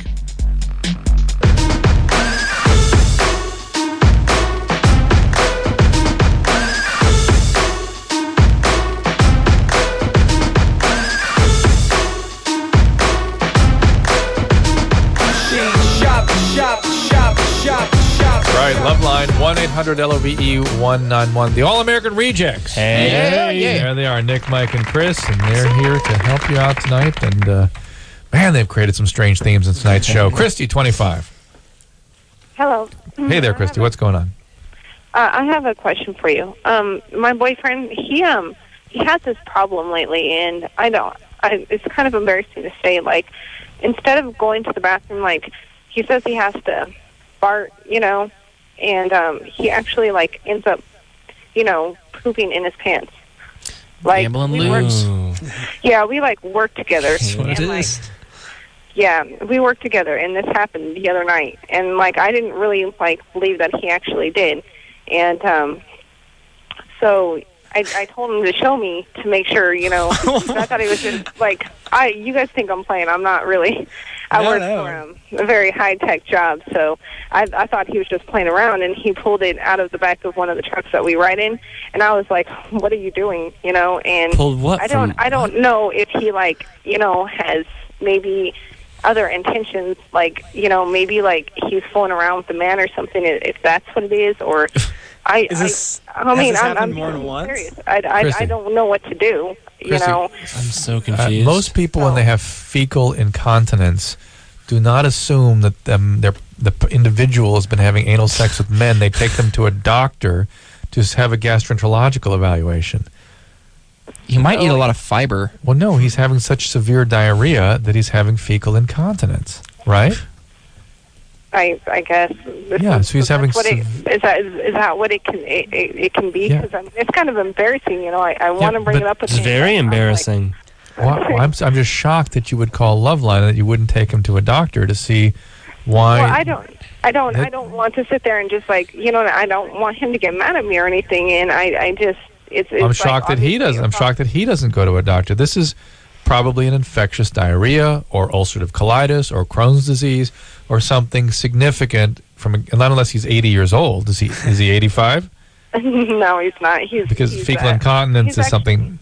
Right, Loveline, 1-800-LOVE-191. The All-American Rejects. Hey. There they are, Nick, Mike, and Chris, and they're here to help you out tonight. And, man, they've created some strange themes in tonight's show. Christy, 25. Hello. Hey there, Christy. What's going on? I have a question for you. My boyfriend, he has this problem lately, and it's kind of embarrassing to say, like, instead of going to the bathroom, like, he says he has to fart, and he actually, like, ends up, pooping in his pants. Like, we work together. That's what it is. Yeah, we worked together, and this happened the other night. And, like, I didn't really, like, believe that he actually did. And so I told him to show me to make sure, because I thought he was just, like, you guys think I'm playing. I'm not really. I work for a very high-tech job, so I thought he was just playing around, and he pulled it out of the back of one of the trucks that we ride in, and I was like, what are you doing, and pulled what I don't know if he, like, has maybe other intentions, like, maybe, like, he's fooling around with the man or something, if that's what it is, or I'm serious. I don't know what to do. Christy, I'm so confused. Most people, when they have fecal incontinence, do not assume that the individual has been having anal sex with men. They take them to a doctor to have a gastroenterological evaluation. He might eat a lot of fiber. Well, no, he's having such severe diarrhea that he's having fecal incontinence, right? I guess. Yeah, so he's having. Is that what it can be? Yeah. Because it's kind of embarrassing. I want to bring it up with It's him. very embarrassing. I'm just shocked that you would call Loveline and that you wouldn't take him to a doctor to see why. Well, I don't want to sit there and just, like, I don't want him to get mad at me or anything. And I just I'm shocked that he doesn't. I'm shocked that he doesn't go to a doctor. This is probably an infectious diarrhea or ulcerative colitis or Crohn's disease or something significant not unless he's 80 years old. Is he 85? No, he's not. Because he's fecal incontinence is something.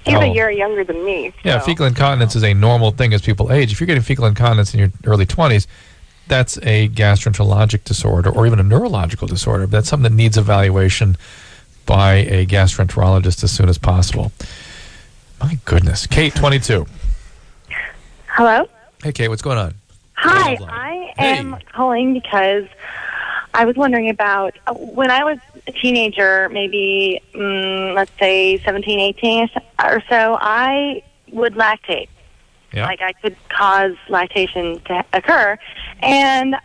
He's a year younger than me. Yeah, fecal incontinence is a normal thing as people age. If you're getting fecal incontinence in your early 20s, that's a gastroenterologic disorder or even a neurological disorder. That's something that needs evaluation by a gastroenterologist as soon as possible. My goodness. Kate, 22. Hello? Hey, Kate, what's going on? Hi, I am calling because I was wondering about when I was a teenager, maybe, let's say 17, 18 or so, I would lactate. Yeah. Like, I could cause lactation to occur. And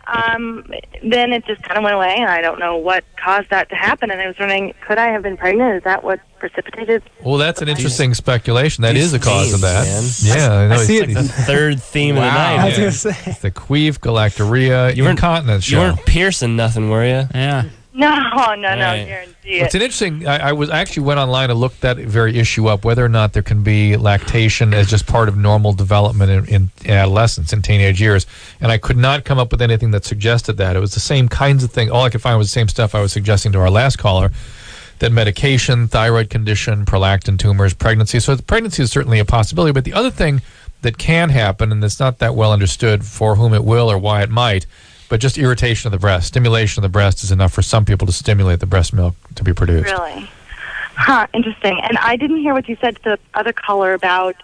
then it just kind of went away, and I don't know what caused that to happen. And I was wondering, could I have been pregnant? Is that what precipitated? Well, that's an interesting speculation. That is a cause of that. Man. Yeah, I know. I see it. The third theme of the night. I was going to say. It's the queef, galactorrhea, incontinence. You weren't piercing nothing, were you? Yeah. No, guarantee it. It's an interesting. I actually went online and looked that very issue up, whether or not there can be lactation as just part of normal development in adolescence, in teenage years, and I could not come up with anything that suggested that. It was the same kinds of thing. All I could find was the same stuff I was suggesting to our last caller, that medication, thyroid condition, prolactin tumors, pregnancy. So pregnancy is certainly a possibility, but the other thing that can happen, and it's not that well understood for whom it will or why it might, but just irritation of the breast. Stimulation of the breast is enough for some people to stimulate the breast milk to be produced. Really? Huh, interesting. And I didn't hear what you said to the other caller about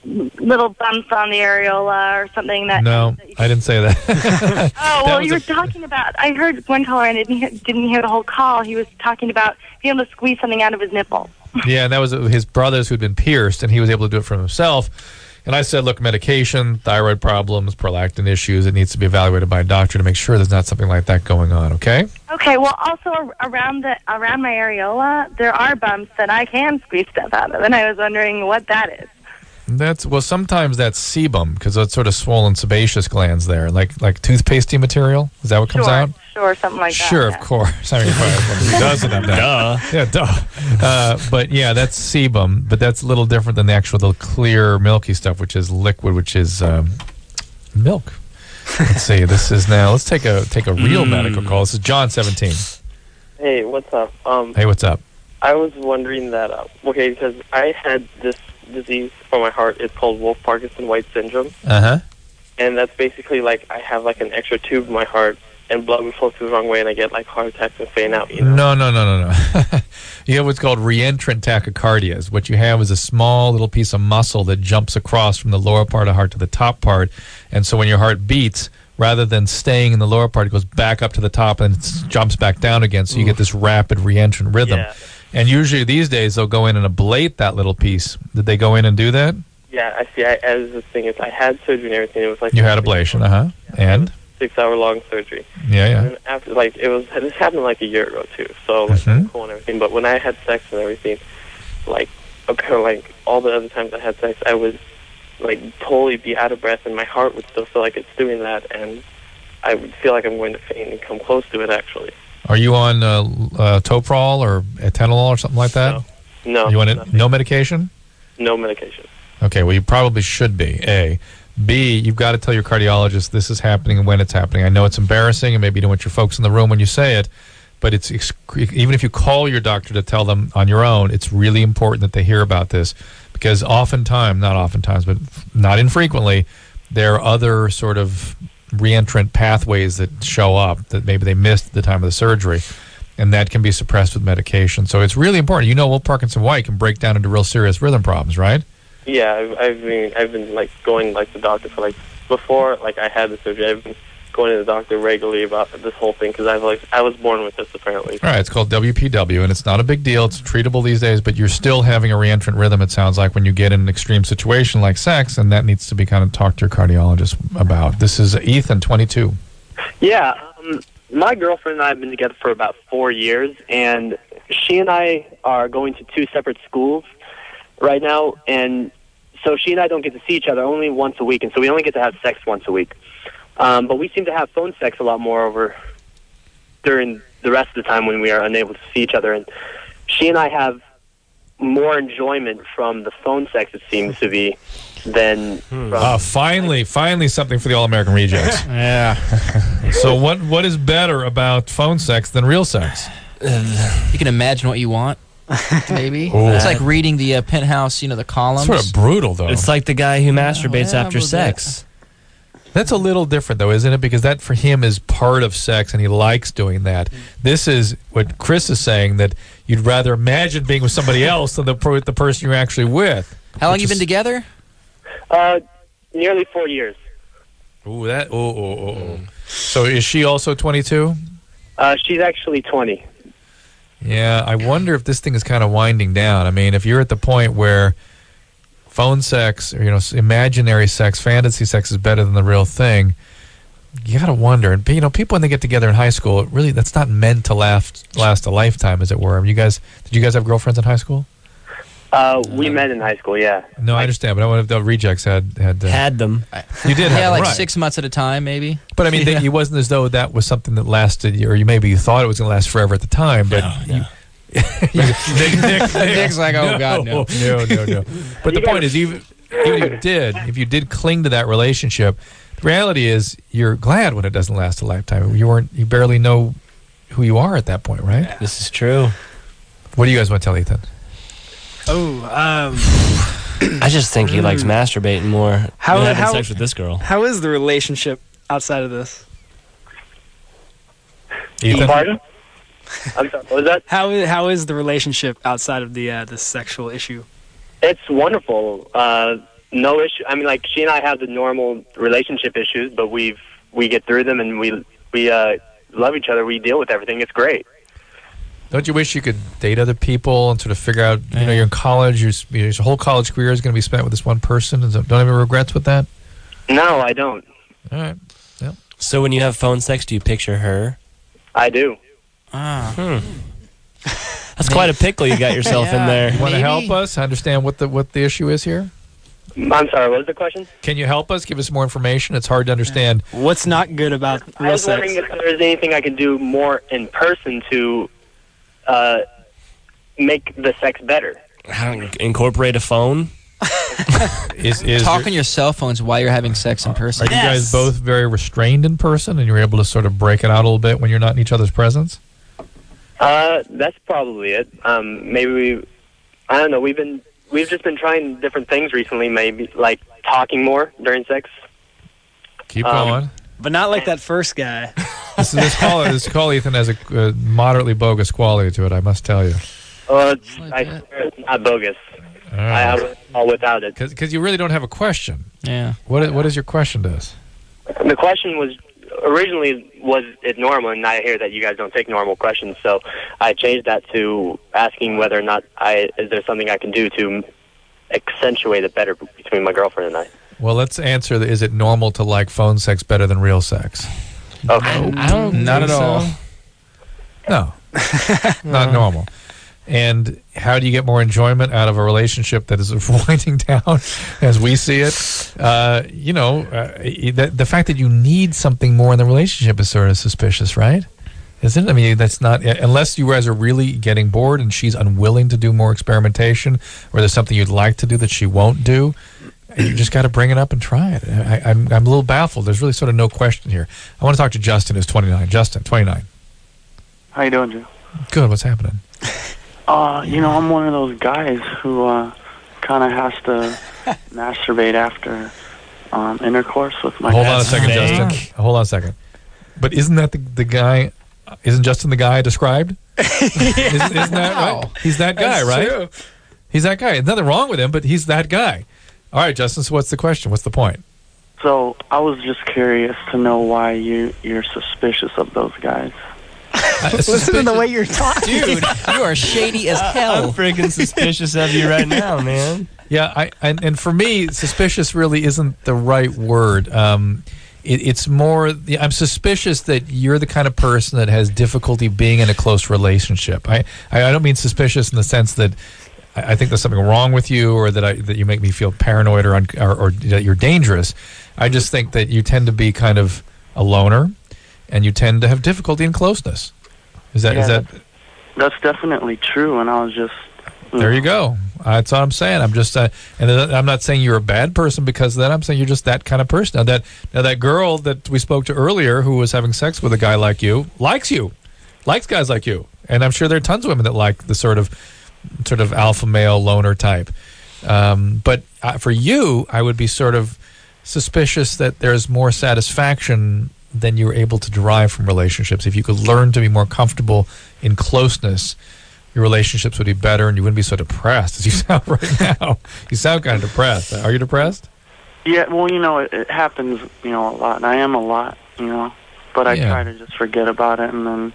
little bumps on the areola or something. No, I didn't say that. Oh, well, you were talking about, I heard one caller and didn't hear the whole call. He was talking about being able to squeeze something out of his nipple. Yeah, and that was his brothers who'd been pierced, and he was able to do it for himself. And I said, look, medication, thyroid problems, prolactin issues, it needs to be evaluated by a doctor to make sure there's not something like that going on, okay? Okay, well, also around my areola, there are bumps that I can squeeze stuff out of, and I was wondering what that is. Sometimes that's sebum because it's sort of swollen sebaceous glands there, like toothpastey material. Is that what comes out? Sure, something like that. Sure, of course. I mean, who doesn't have that? Yeah, duh. But yeah, that's sebum, but that's a little different than the actual clear, milky stuff, which is liquid, which is milk. Let's see. Let's take a real medical call. This is John, 17. Hey, what's up? Hey, what's up? I was wondering that, because I had this disease for my heart. It's called Wolff-Parkinson-White syndrome. Uh-huh. And that's basically like I have like an extra tube in my heart, and blood would flow through the wrong way, and I get like heart attacks and faint out. You know? No. You have what's called reentrant tachycardias. What you have is a small little piece of muscle that jumps across from the lower part of the heart to the top part. And so when your heart beats, rather than staying in the lower part, it goes back up to the top and jumps back down again. So you get this rapid reentrant rhythm. Yeah. And usually these days they'll go in and ablate that little piece. Did they go in and do that? Yeah, I see. As the thing is, I had surgery and everything. It was like You had ablation, and? 6-hour-long surgery. Yeah. And after, this happened like a year ago too. So cool and everything. But when I had sex and everything, all the other times I had sex, I would totally be out of breath, and my heart would still feel like it's doing that, and I would feel like I'm going to faint and come close to it actually. Are you on Toprol or Atenolol or something like that? No. You want no medication? No medication. Okay, well, you probably should be, A. B, you've got to tell your cardiologist this is happening and when it's happening. I know it's embarrassing, and maybe you don't want your folks in the room when you say it, but even if you call your doctor to tell them on your own, it's really important that they hear about this, because not oftentimes, but not infrequently, there are other sort of reentrant pathways that show up that maybe they missed at the time of the surgery, and that can be suppressed with medication. So it's really important. Wolff-Parkinson-White can break down into real serious rhythm problems, right? Yeah, I've been going to the doctor for before I had the surgery. I've been going to the doctor regularly about this whole thing because I was born with this apparently. All right, it's called WPW, and it's not a big deal. It's treatable these days, but you're still having a reentrant rhythm. It sounds like when you get in an extreme situation like sex, and that needs to be kind of talked to your cardiologist about. This is Ethan, 22. Yeah, my girlfriend and I have been together for about 4 years, and she and I are going to 2 separate schools right now, and so she and I don't get to see each other only once a week, and so we only get to have sex once a week. But we seem to have phone sex a lot more over during the rest of the time when we are unable to see each other, and she and I have more enjoyment from the phone sex, it seems to be, than from... Finally something for the All-American Rejects. Yeah. So what is better about phone sex than real sex? You can imagine what you want. Maybe. It's like reading the penthouse, the columns. Sort of brutal, though. It's like the guy who masturbates after sex. That's a little different, though, isn't it? Because that, for him, is part of sex, and he likes doing that. This is what Chris is saying, that you'd rather imagine being with somebody else than the person you're actually with. How long you been together? Nearly 4 years. Ooh, So is she also 22? She's actually 20. Yeah, I wonder if this thing is kind of winding down. I mean, if you're at the point where phone sex, or imaginary sex, fantasy sex is better than the real thing, you got to wonder. And people when they get together in high school, really, that's not meant to last a lifetime, as it were. Did you guys have girlfriends in high school? We met in high school, yeah. No, I understand, but I wonder if the rejects had them. You did have them, right. 6 months at a time, maybe. But I mean, it wasn't as though that was something that lasted, or maybe you thought it was going to last forever at the time. But Nick's like, oh God, no. No. But the point is, even if you did cling to that relationship, the reality is you're glad when it doesn't last a lifetime. You barely know who you are at that point, right? Yeah. This is true. What do you guys want to tell Ethan? I just think he likes masturbating more than having sex with this girl. How is the relationship outside of this? Ethan? Pardon? I'm sorry, what was that? How is the relationship outside of the sexual issue? It's wonderful. No issue. I mean, she and I have the normal relationship issues, but we get through them, and we love each other. We deal with everything. It's great. Don't you wish you could date other people and sort of figure out, you're in college, your whole college career is going to be spent with this one person? Don't have any regrets with that? No, I don't. All right. Yep. So when you have phone sex, do you picture her? I do. That's quite a pickle you got yourself in there. You want to help us understand what the issue is here? I'm sorry, what was the question? Can you help us? Give us more information. It's hard to understand. What's not good about I real was wondering sex? if there's anything I can do more in person to make the sex better. Incorporate a phone. Talk on your cell phones while you're having sex in person. Are you guys both very restrained in person, and you're able to sort of break it out a little bit when you're not in each other's presence? That's probably it. Maybe I don't know. We've just been trying different things recently. Maybe like talking more during sex. Keep going. But not like that first guy. This call, Ethan, has a moderately bogus quality to it, I must tell you. I swear it's not bogus. All right. I all without it. Because you really don't have a question. Yeah. What is your question to us? The question was originally, was it normal? And I hear that you guys don't take normal questions, so I changed that to asking whether or not is there something I can do to accentuate it better between my girlfriend and I. Well, let's answer, is it normal to like phone sex better than real sex? Okay. I don't Not think at all. so. No. Not normal. And how do you get more enjoyment out of a relationship that is winding down as we see it? The fact that you need something more in the relationship is sort of suspicious, right? Isn't it? I mean, that's not, unless you guys are really getting bored and she's unwilling to do more experimentation, or there's something you'd like to do that she won't do, you just got to bring it up and try it. I'm a little baffled. There's really sort of no question here. I want to talk to Justin, who's 29. Justin, 29. How you doing, Joe? Good. What's happening? I'm one of those guys who kind of has to masturbate after intercourse with my. Hold on a second, Justin. Hold on a second. But isn't that the guy? Isn't Justin the guy I described? Isn't that right? He's that guy, That's right? true. He's that guy. There's nothing wrong with him, but he's that guy. All right, Justin. So what's the question? What's the point? So I was just curious to know why you're suspicious of those guys. Listen to the way you're talking. Dude, you are shady as hell. I'm freaking suspicious of you right now, man. Yeah, and for me, suspicious really isn't the right word. It's more, I'm suspicious that you're the kind of person that has difficulty being in a close relationship. I don't mean suspicious in the sense that I think there's something wrong with you, or that you make me feel paranoid or that you're dangerous. I just think that you tend to be kind of a loner, and you tend to have difficulty in closeness. Is that? That's definitely true, and I was just. There you go. That's what I'm saying. I'm just, and I'm not saying you're a bad person because of that. I'm saying you're just that kind of person. Now that girl that we spoke to earlier, who was having sex with a guy like you, likes guys like you, and I'm sure there are tons of women that like the sort of alpha male loner type. But for you, I would be sort of suspicious that there's more satisfaction than you're able to derive from relationships. If you could learn to be more comfortable in closeness, your relationships would be better, and you wouldn't be so depressed as you sound right now. You sound kind of depressed. Are you depressed? Yeah, well, it happens, a lot, and I am a lot, but I try to just forget about it, and then,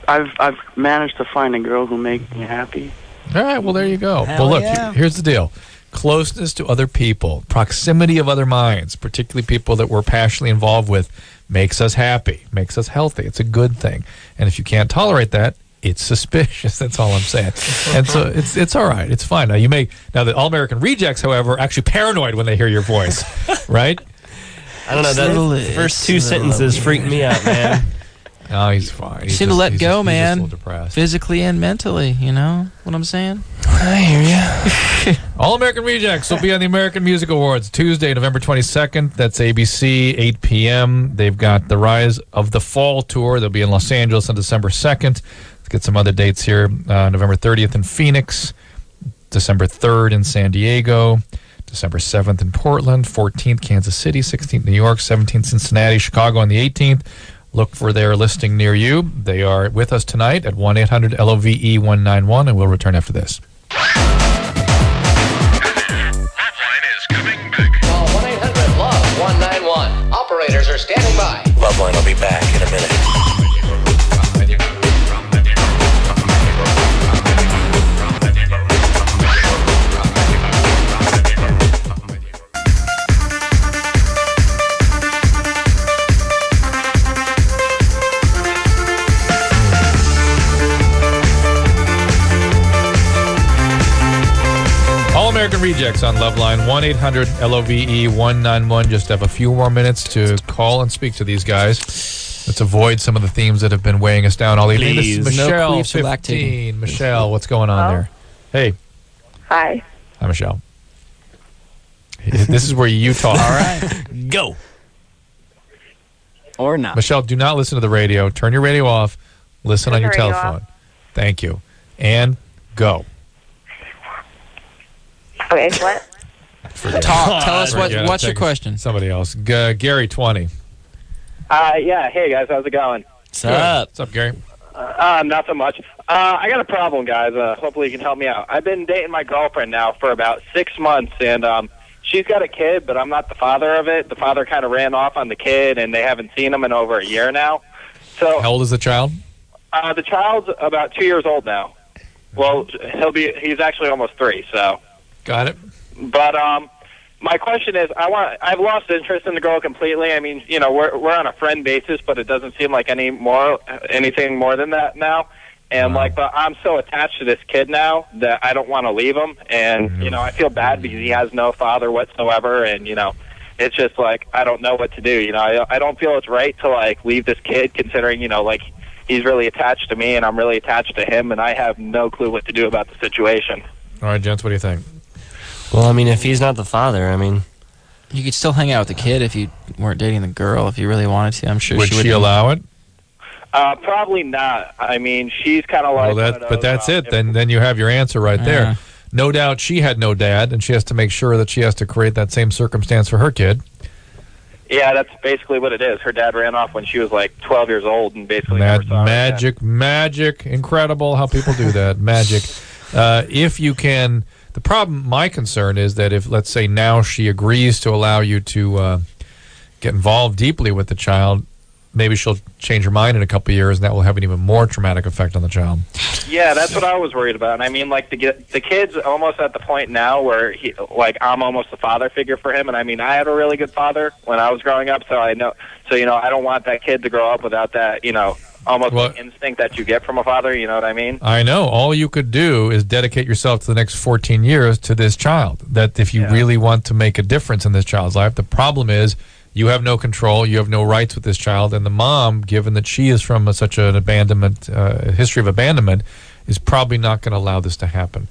I've managed to find a girl who makes me happy. All right, well, there you go. Hell Well, look, yeah. here's the deal. Closeness to other people, proximity of other minds, particularly people that we're passionately involved with, makes us happy, makes us healthy. It's a good thing. And if you can't tolerate that, it's suspicious. That's all I'm saying. And so it's all right. It's fine. Now the All-American Rejects, however, are actually paranoid when they hear your voice, right? I don't know. That first two sentences freaked me out, man. No, he's fine. You seem to let go, He's man. just a little depressed. Physically and mentally, you know what I'm saying? I hear you. All-American Rejects will be on the American Music Awards Tuesday, November 22nd. That's ABC, 8 p.m. They've got the Rise of the Fall Tour. They'll be in Los Angeles on December 2nd. Let's get some other dates here. November 30th in Phoenix, December 3rd in San Diego, December 7th in Portland, 14th Kansas City, 16th New York, 17th Cincinnati, Chicago on the 18th. Look for their listing near you. They are with us tonight at 1-800-LOVE-191, and we'll return after this. Call 1-800-LOVE-191. Operators are standing by. LoveLine will be back in a minute. All American Rejects on Loveline, 1-800-LOVE-191. Just have a few more minutes to call and speak to these guys. Let's avoid some of the themes that have been weighing us down all evening. This is Please. No Michelle, queefs or 15. Michelle, what's going on there? Hey. Hi. Hi, Michelle. This is where you talk. All right. Go. Or not. Michelle, do not listen to the radio. Turn your radio off. Listen on your radio telephone. Thank you. And go. Okay, what? Talk. Tell us what's your question. Somebody else. Gary, 20. Yeah. Hey, guys. How's it going? What's up? What's up, Gary? Not so much. I got a problem, guys. Hopefully you can help me out. I've been dating my girlfriend now for about 6 months, and she's got a kid, but I'm not the father of it. The father kind of ran off on the kid, and they haven't seen him in over a year now. So how old is the child? The child's about 2 years old now. Well, he's actually almost 3, so. Got it. But my question is, I've lost interest in the girl completely. I mean, we're on a friend basis, but it doesn't seem like anything more than that now. And but I'm so attached to this kid now that I don't want to leave him. And I feel bad because he has no father whatsoever. And it's just like I don't know what to do. I don't feel it's right to leave this kid, considering he's really attached to me and I'm really attached to him, and I have no clue what to do about the situation. All right, gents, what do you think? Well, I mean, if he's not the father, I mean, you could still hang out with the kid if you weren't dating the girl. If you really wanted to, I'm sure would she would. She allow it? Probably not. I mean, she's kind of like. Well, but that's it. Then you have your answer right there. No doubt she had no dad, and she has to make sure that she has to create that same circumstance for her kid. Yeah, that's basically what it is. Her dad ran off when she was 12 years old, and basically never saw her again. Magic, incredible how people do that. Magic. If you can. The problem, my concern is that if, let's say, now she agrees to allow you to get involved deeply with the child, maybe she'll change her mind in a couple of years, and that will have an even more traumatic effect on the child. Yeah, that's what I was worried about. I mean, the kid's almost at the point now where I'm almost the father figure for him, and I mean, I had a really good father when I was growing up, so I know. So I don't want that kid to grow up without that, almost instinct that you get from a father, you know what I mean? I know. All you could do is dedicate yourself to the next 14 years to this child. That if you really want to make a difference in this child's life, the problem is you have no control, you have no rights with this child, and the mom, given that she is from such an abandonment, history of abandonment, is probably not going to allow this to happen.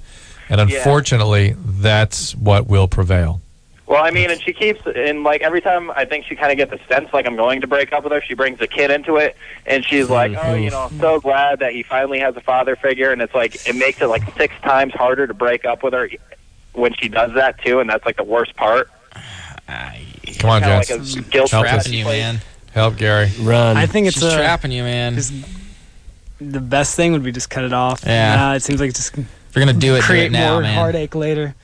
And unfortunately, that's what will prevail. Well, I mean, and she keeps, and every time I think she kind of gets a sense I'm going to break up with her, she brings a kid into it, and she's like, I'm so glad that he finally has a father figure, and it's it makes it 6 times harder to break up with her when she does that too, and that's the worst part. Come on, Jess. Guilt trapping you, man. Help Gary. Run. I think it's She's trapping you, man. The best thing would be just cut it off. Yeah. It seems like just if you're gonna do it now, more man. heartache later.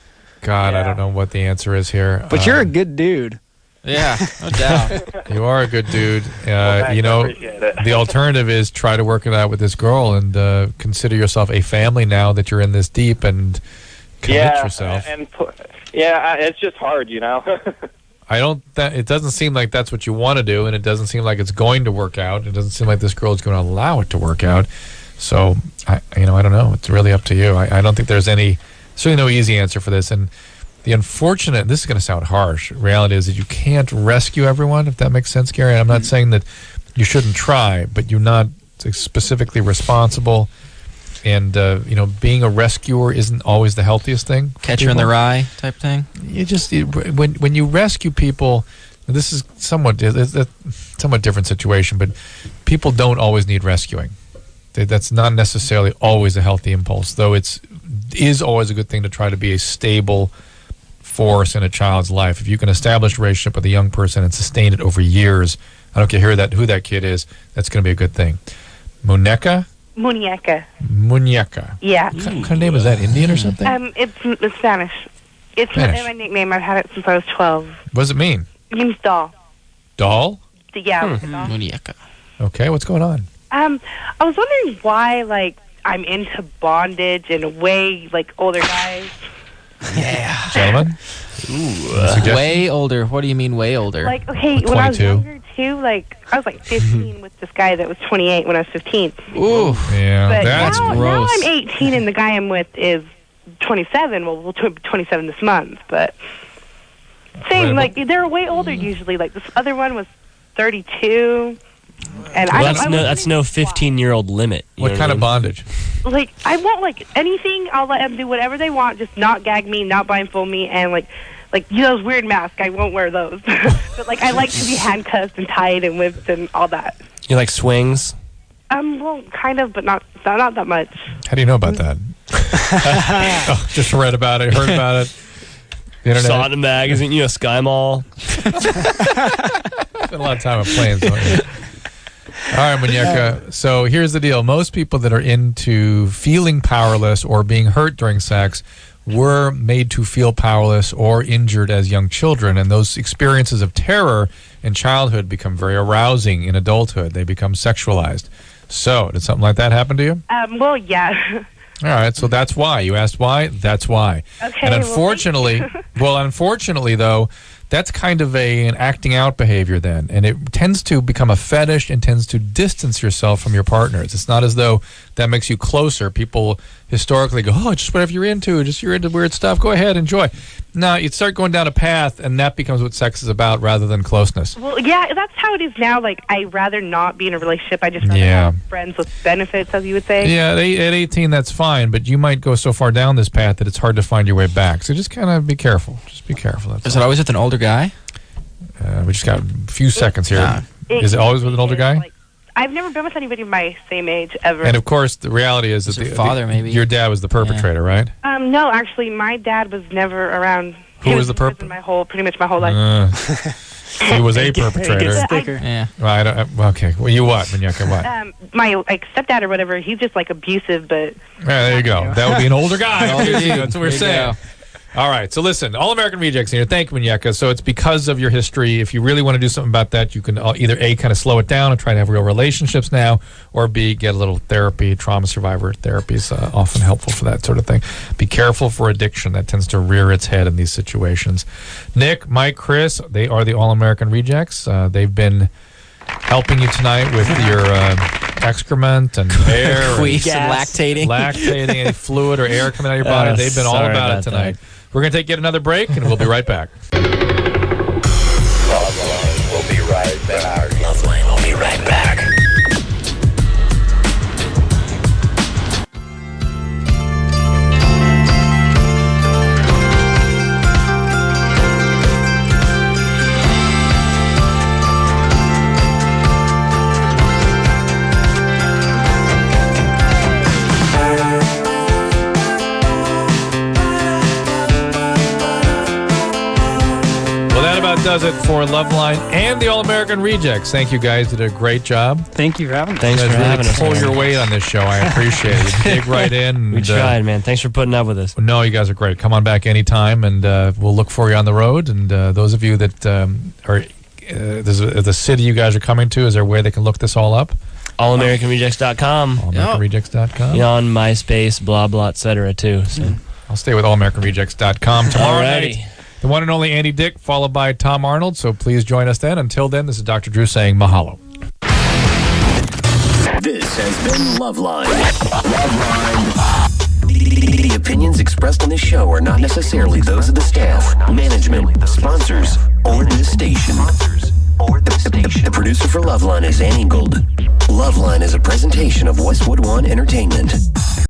God, I don't know what the answer is here. But you're a good dude. Yeah, no doubt. You are a good dude. Thanks, I appreciate it. The alternative is try to work it out with this girl and consider yourself a family now that you're in this deep and commit yourself. It's just hard, It doesn't seem like that's what you want to do, and it doesn't seem like it's going to work out. It doesn't seem like this girl is going to allow it to work out. So, I don't know. It's really up to you. I don't think there's certainly no easy answer for this. And the unfortunate, this is going to sound harsh, reality is that you can't rescue everyone, if that makes sense, Gary. And I'm not saying that you shouldn't try, but you're not specifically responsible. And, being a rescuer isn't always the healthiest thing. Catcher in the rye type thing. When you rescue people, this is somewhat different situation, but people don't always need rescuing. That's not necessarily always a healthy impulse, though it is always a good thing to try to be a stable force in a child's life. If you can establish a relationship with a young person and sustain it over years, I don't care who that kid is, that's going to be a good thing. Muñeca? Muñeca. Yeah. What kind of name is that? Indian or something? It's Spanish. It's my nickname. I've had it since I was 12. What does it mean? It means doll. Doll? Yeah, like a doll. Muñeca. Okay, what's going on? I was wondering why, I'm into bondage and way, older guys. Yeah. Gentlemen? Way older. What do you mean way older? Okay, when I was younger, too, I was 15 with this guy that was 28 when I was 15. Ooh. Yeah, But that's now gross. I'm 18 and the guy I'm with is 27. Well, we'll be 27 this month, but same. Like they're way older usually. Like this other one was 32, and well, that's no 15-year-old limit. What kind of bondage? Like I won't like anything. I'll let them do whatever they want. Just not gag me, not blindfold me, and like those weird masks. I won't wear those. But like I like to be handcuffed and tied and whipped and all that. You like swings? Well, kind of, but not that much. How do you know about that? Oh, just read about it, heard about it. The internet. Saw it in a magazine, Sky Mall. Spent a lot of time on planes, don't you? All right, Muñeca. So here's the deal. Most people that are into feeling powerless or being hurt during sex were made to feel powerless or injured as young children, and those experiences of terror in childhood become very arousing in adulthood. They become sexualized. So, did something like that happen to you? Well, yeah. All right, so that's why. You asked why? That's why. Okay. And unfortunately, unfortunately, though, that's kind of an acting out behavior then. And it tends to become a fetish and tends to distance yourself from your partners. It's not as though that makes you closer. People historically go, oh, just whatever you're into weird stuff, go ahead, enjoy. No, you start going down a path, and that becomes what sex is about rather than closeness. Well, yeah, that's how it is now. Like, I'd rather not be in a relationship. I just rather have friends with benefits, as you would say. Yeah, at 18, that's fine, but you might go so far down this path that it's hard to find your way back. So just kind of be careful. Just be careful. Is it always with an older guy? We just got a few seconds here. Is it always with an older guy? Like, I've never been with anybody my same age ever. And of course, the reality is that your dad was the perpetrator, right? No, actually, my dad was never around. Who was the perpetrator? Pretty much my whole life. He was a perpetrator. Yeah. Well, okay. Well, you what, Muñeca? What? My stepdad or whatever. He's just abusive, but. Yeah, there you go. That would be an older guy. That's what we're saying. Go. All right, so listen, All American Rejects here. Thank you, Muñeca. So it's because of your history. If you really want to do something about that, you can either A, kind of slow it down and try to have real relationships now, or B, get a little therapy. Trauma survivor therapy is often helpful for that sort of thing. Be careful for addiction. That tends to rear its head in these situations. Nick, Mike, Chris, they are the All American Rejects. They've been helping you tonight with your excrement and air. Queefs and lactating. Lactating, any fluid or air coming out of your body. They've been all about it tonight. We're going to take yet another break, and we'll be right back. LoveLine will be right back. LoveLine will be right back. Does it for LoveLine and the All American Rejects. Thank you guys. Did a great job. Thank you for having us. Thanks for having us. Pull your weight on this show. I appreciate it. You dig right in. We tried, man. Thanks for putting up with us. No, you guys are great. Come on back anytime, and we'll look for you on the road. And those of you that are the city you guys are coming to, is there a way they can look this all up? AllAmericanRejects.com. AllAmericanRejects.com. On MySpace, blah, blah, etc. too. So. I'll stay with AllAmericanRejects.com tomorrow Alrighty. night. The one and only Andy Dick, followed by Tom Arnold. So please join us then. Until then, this is Dr. Drew saying mahalo. This has been LoveLine. LoveLine. The opinions expressed on this show are not necessarily those of the staff, management, sponsors, or this station. The producer for LoveLine is Annie Gold. LoveLine is a presentation of Westwood One Entertainment.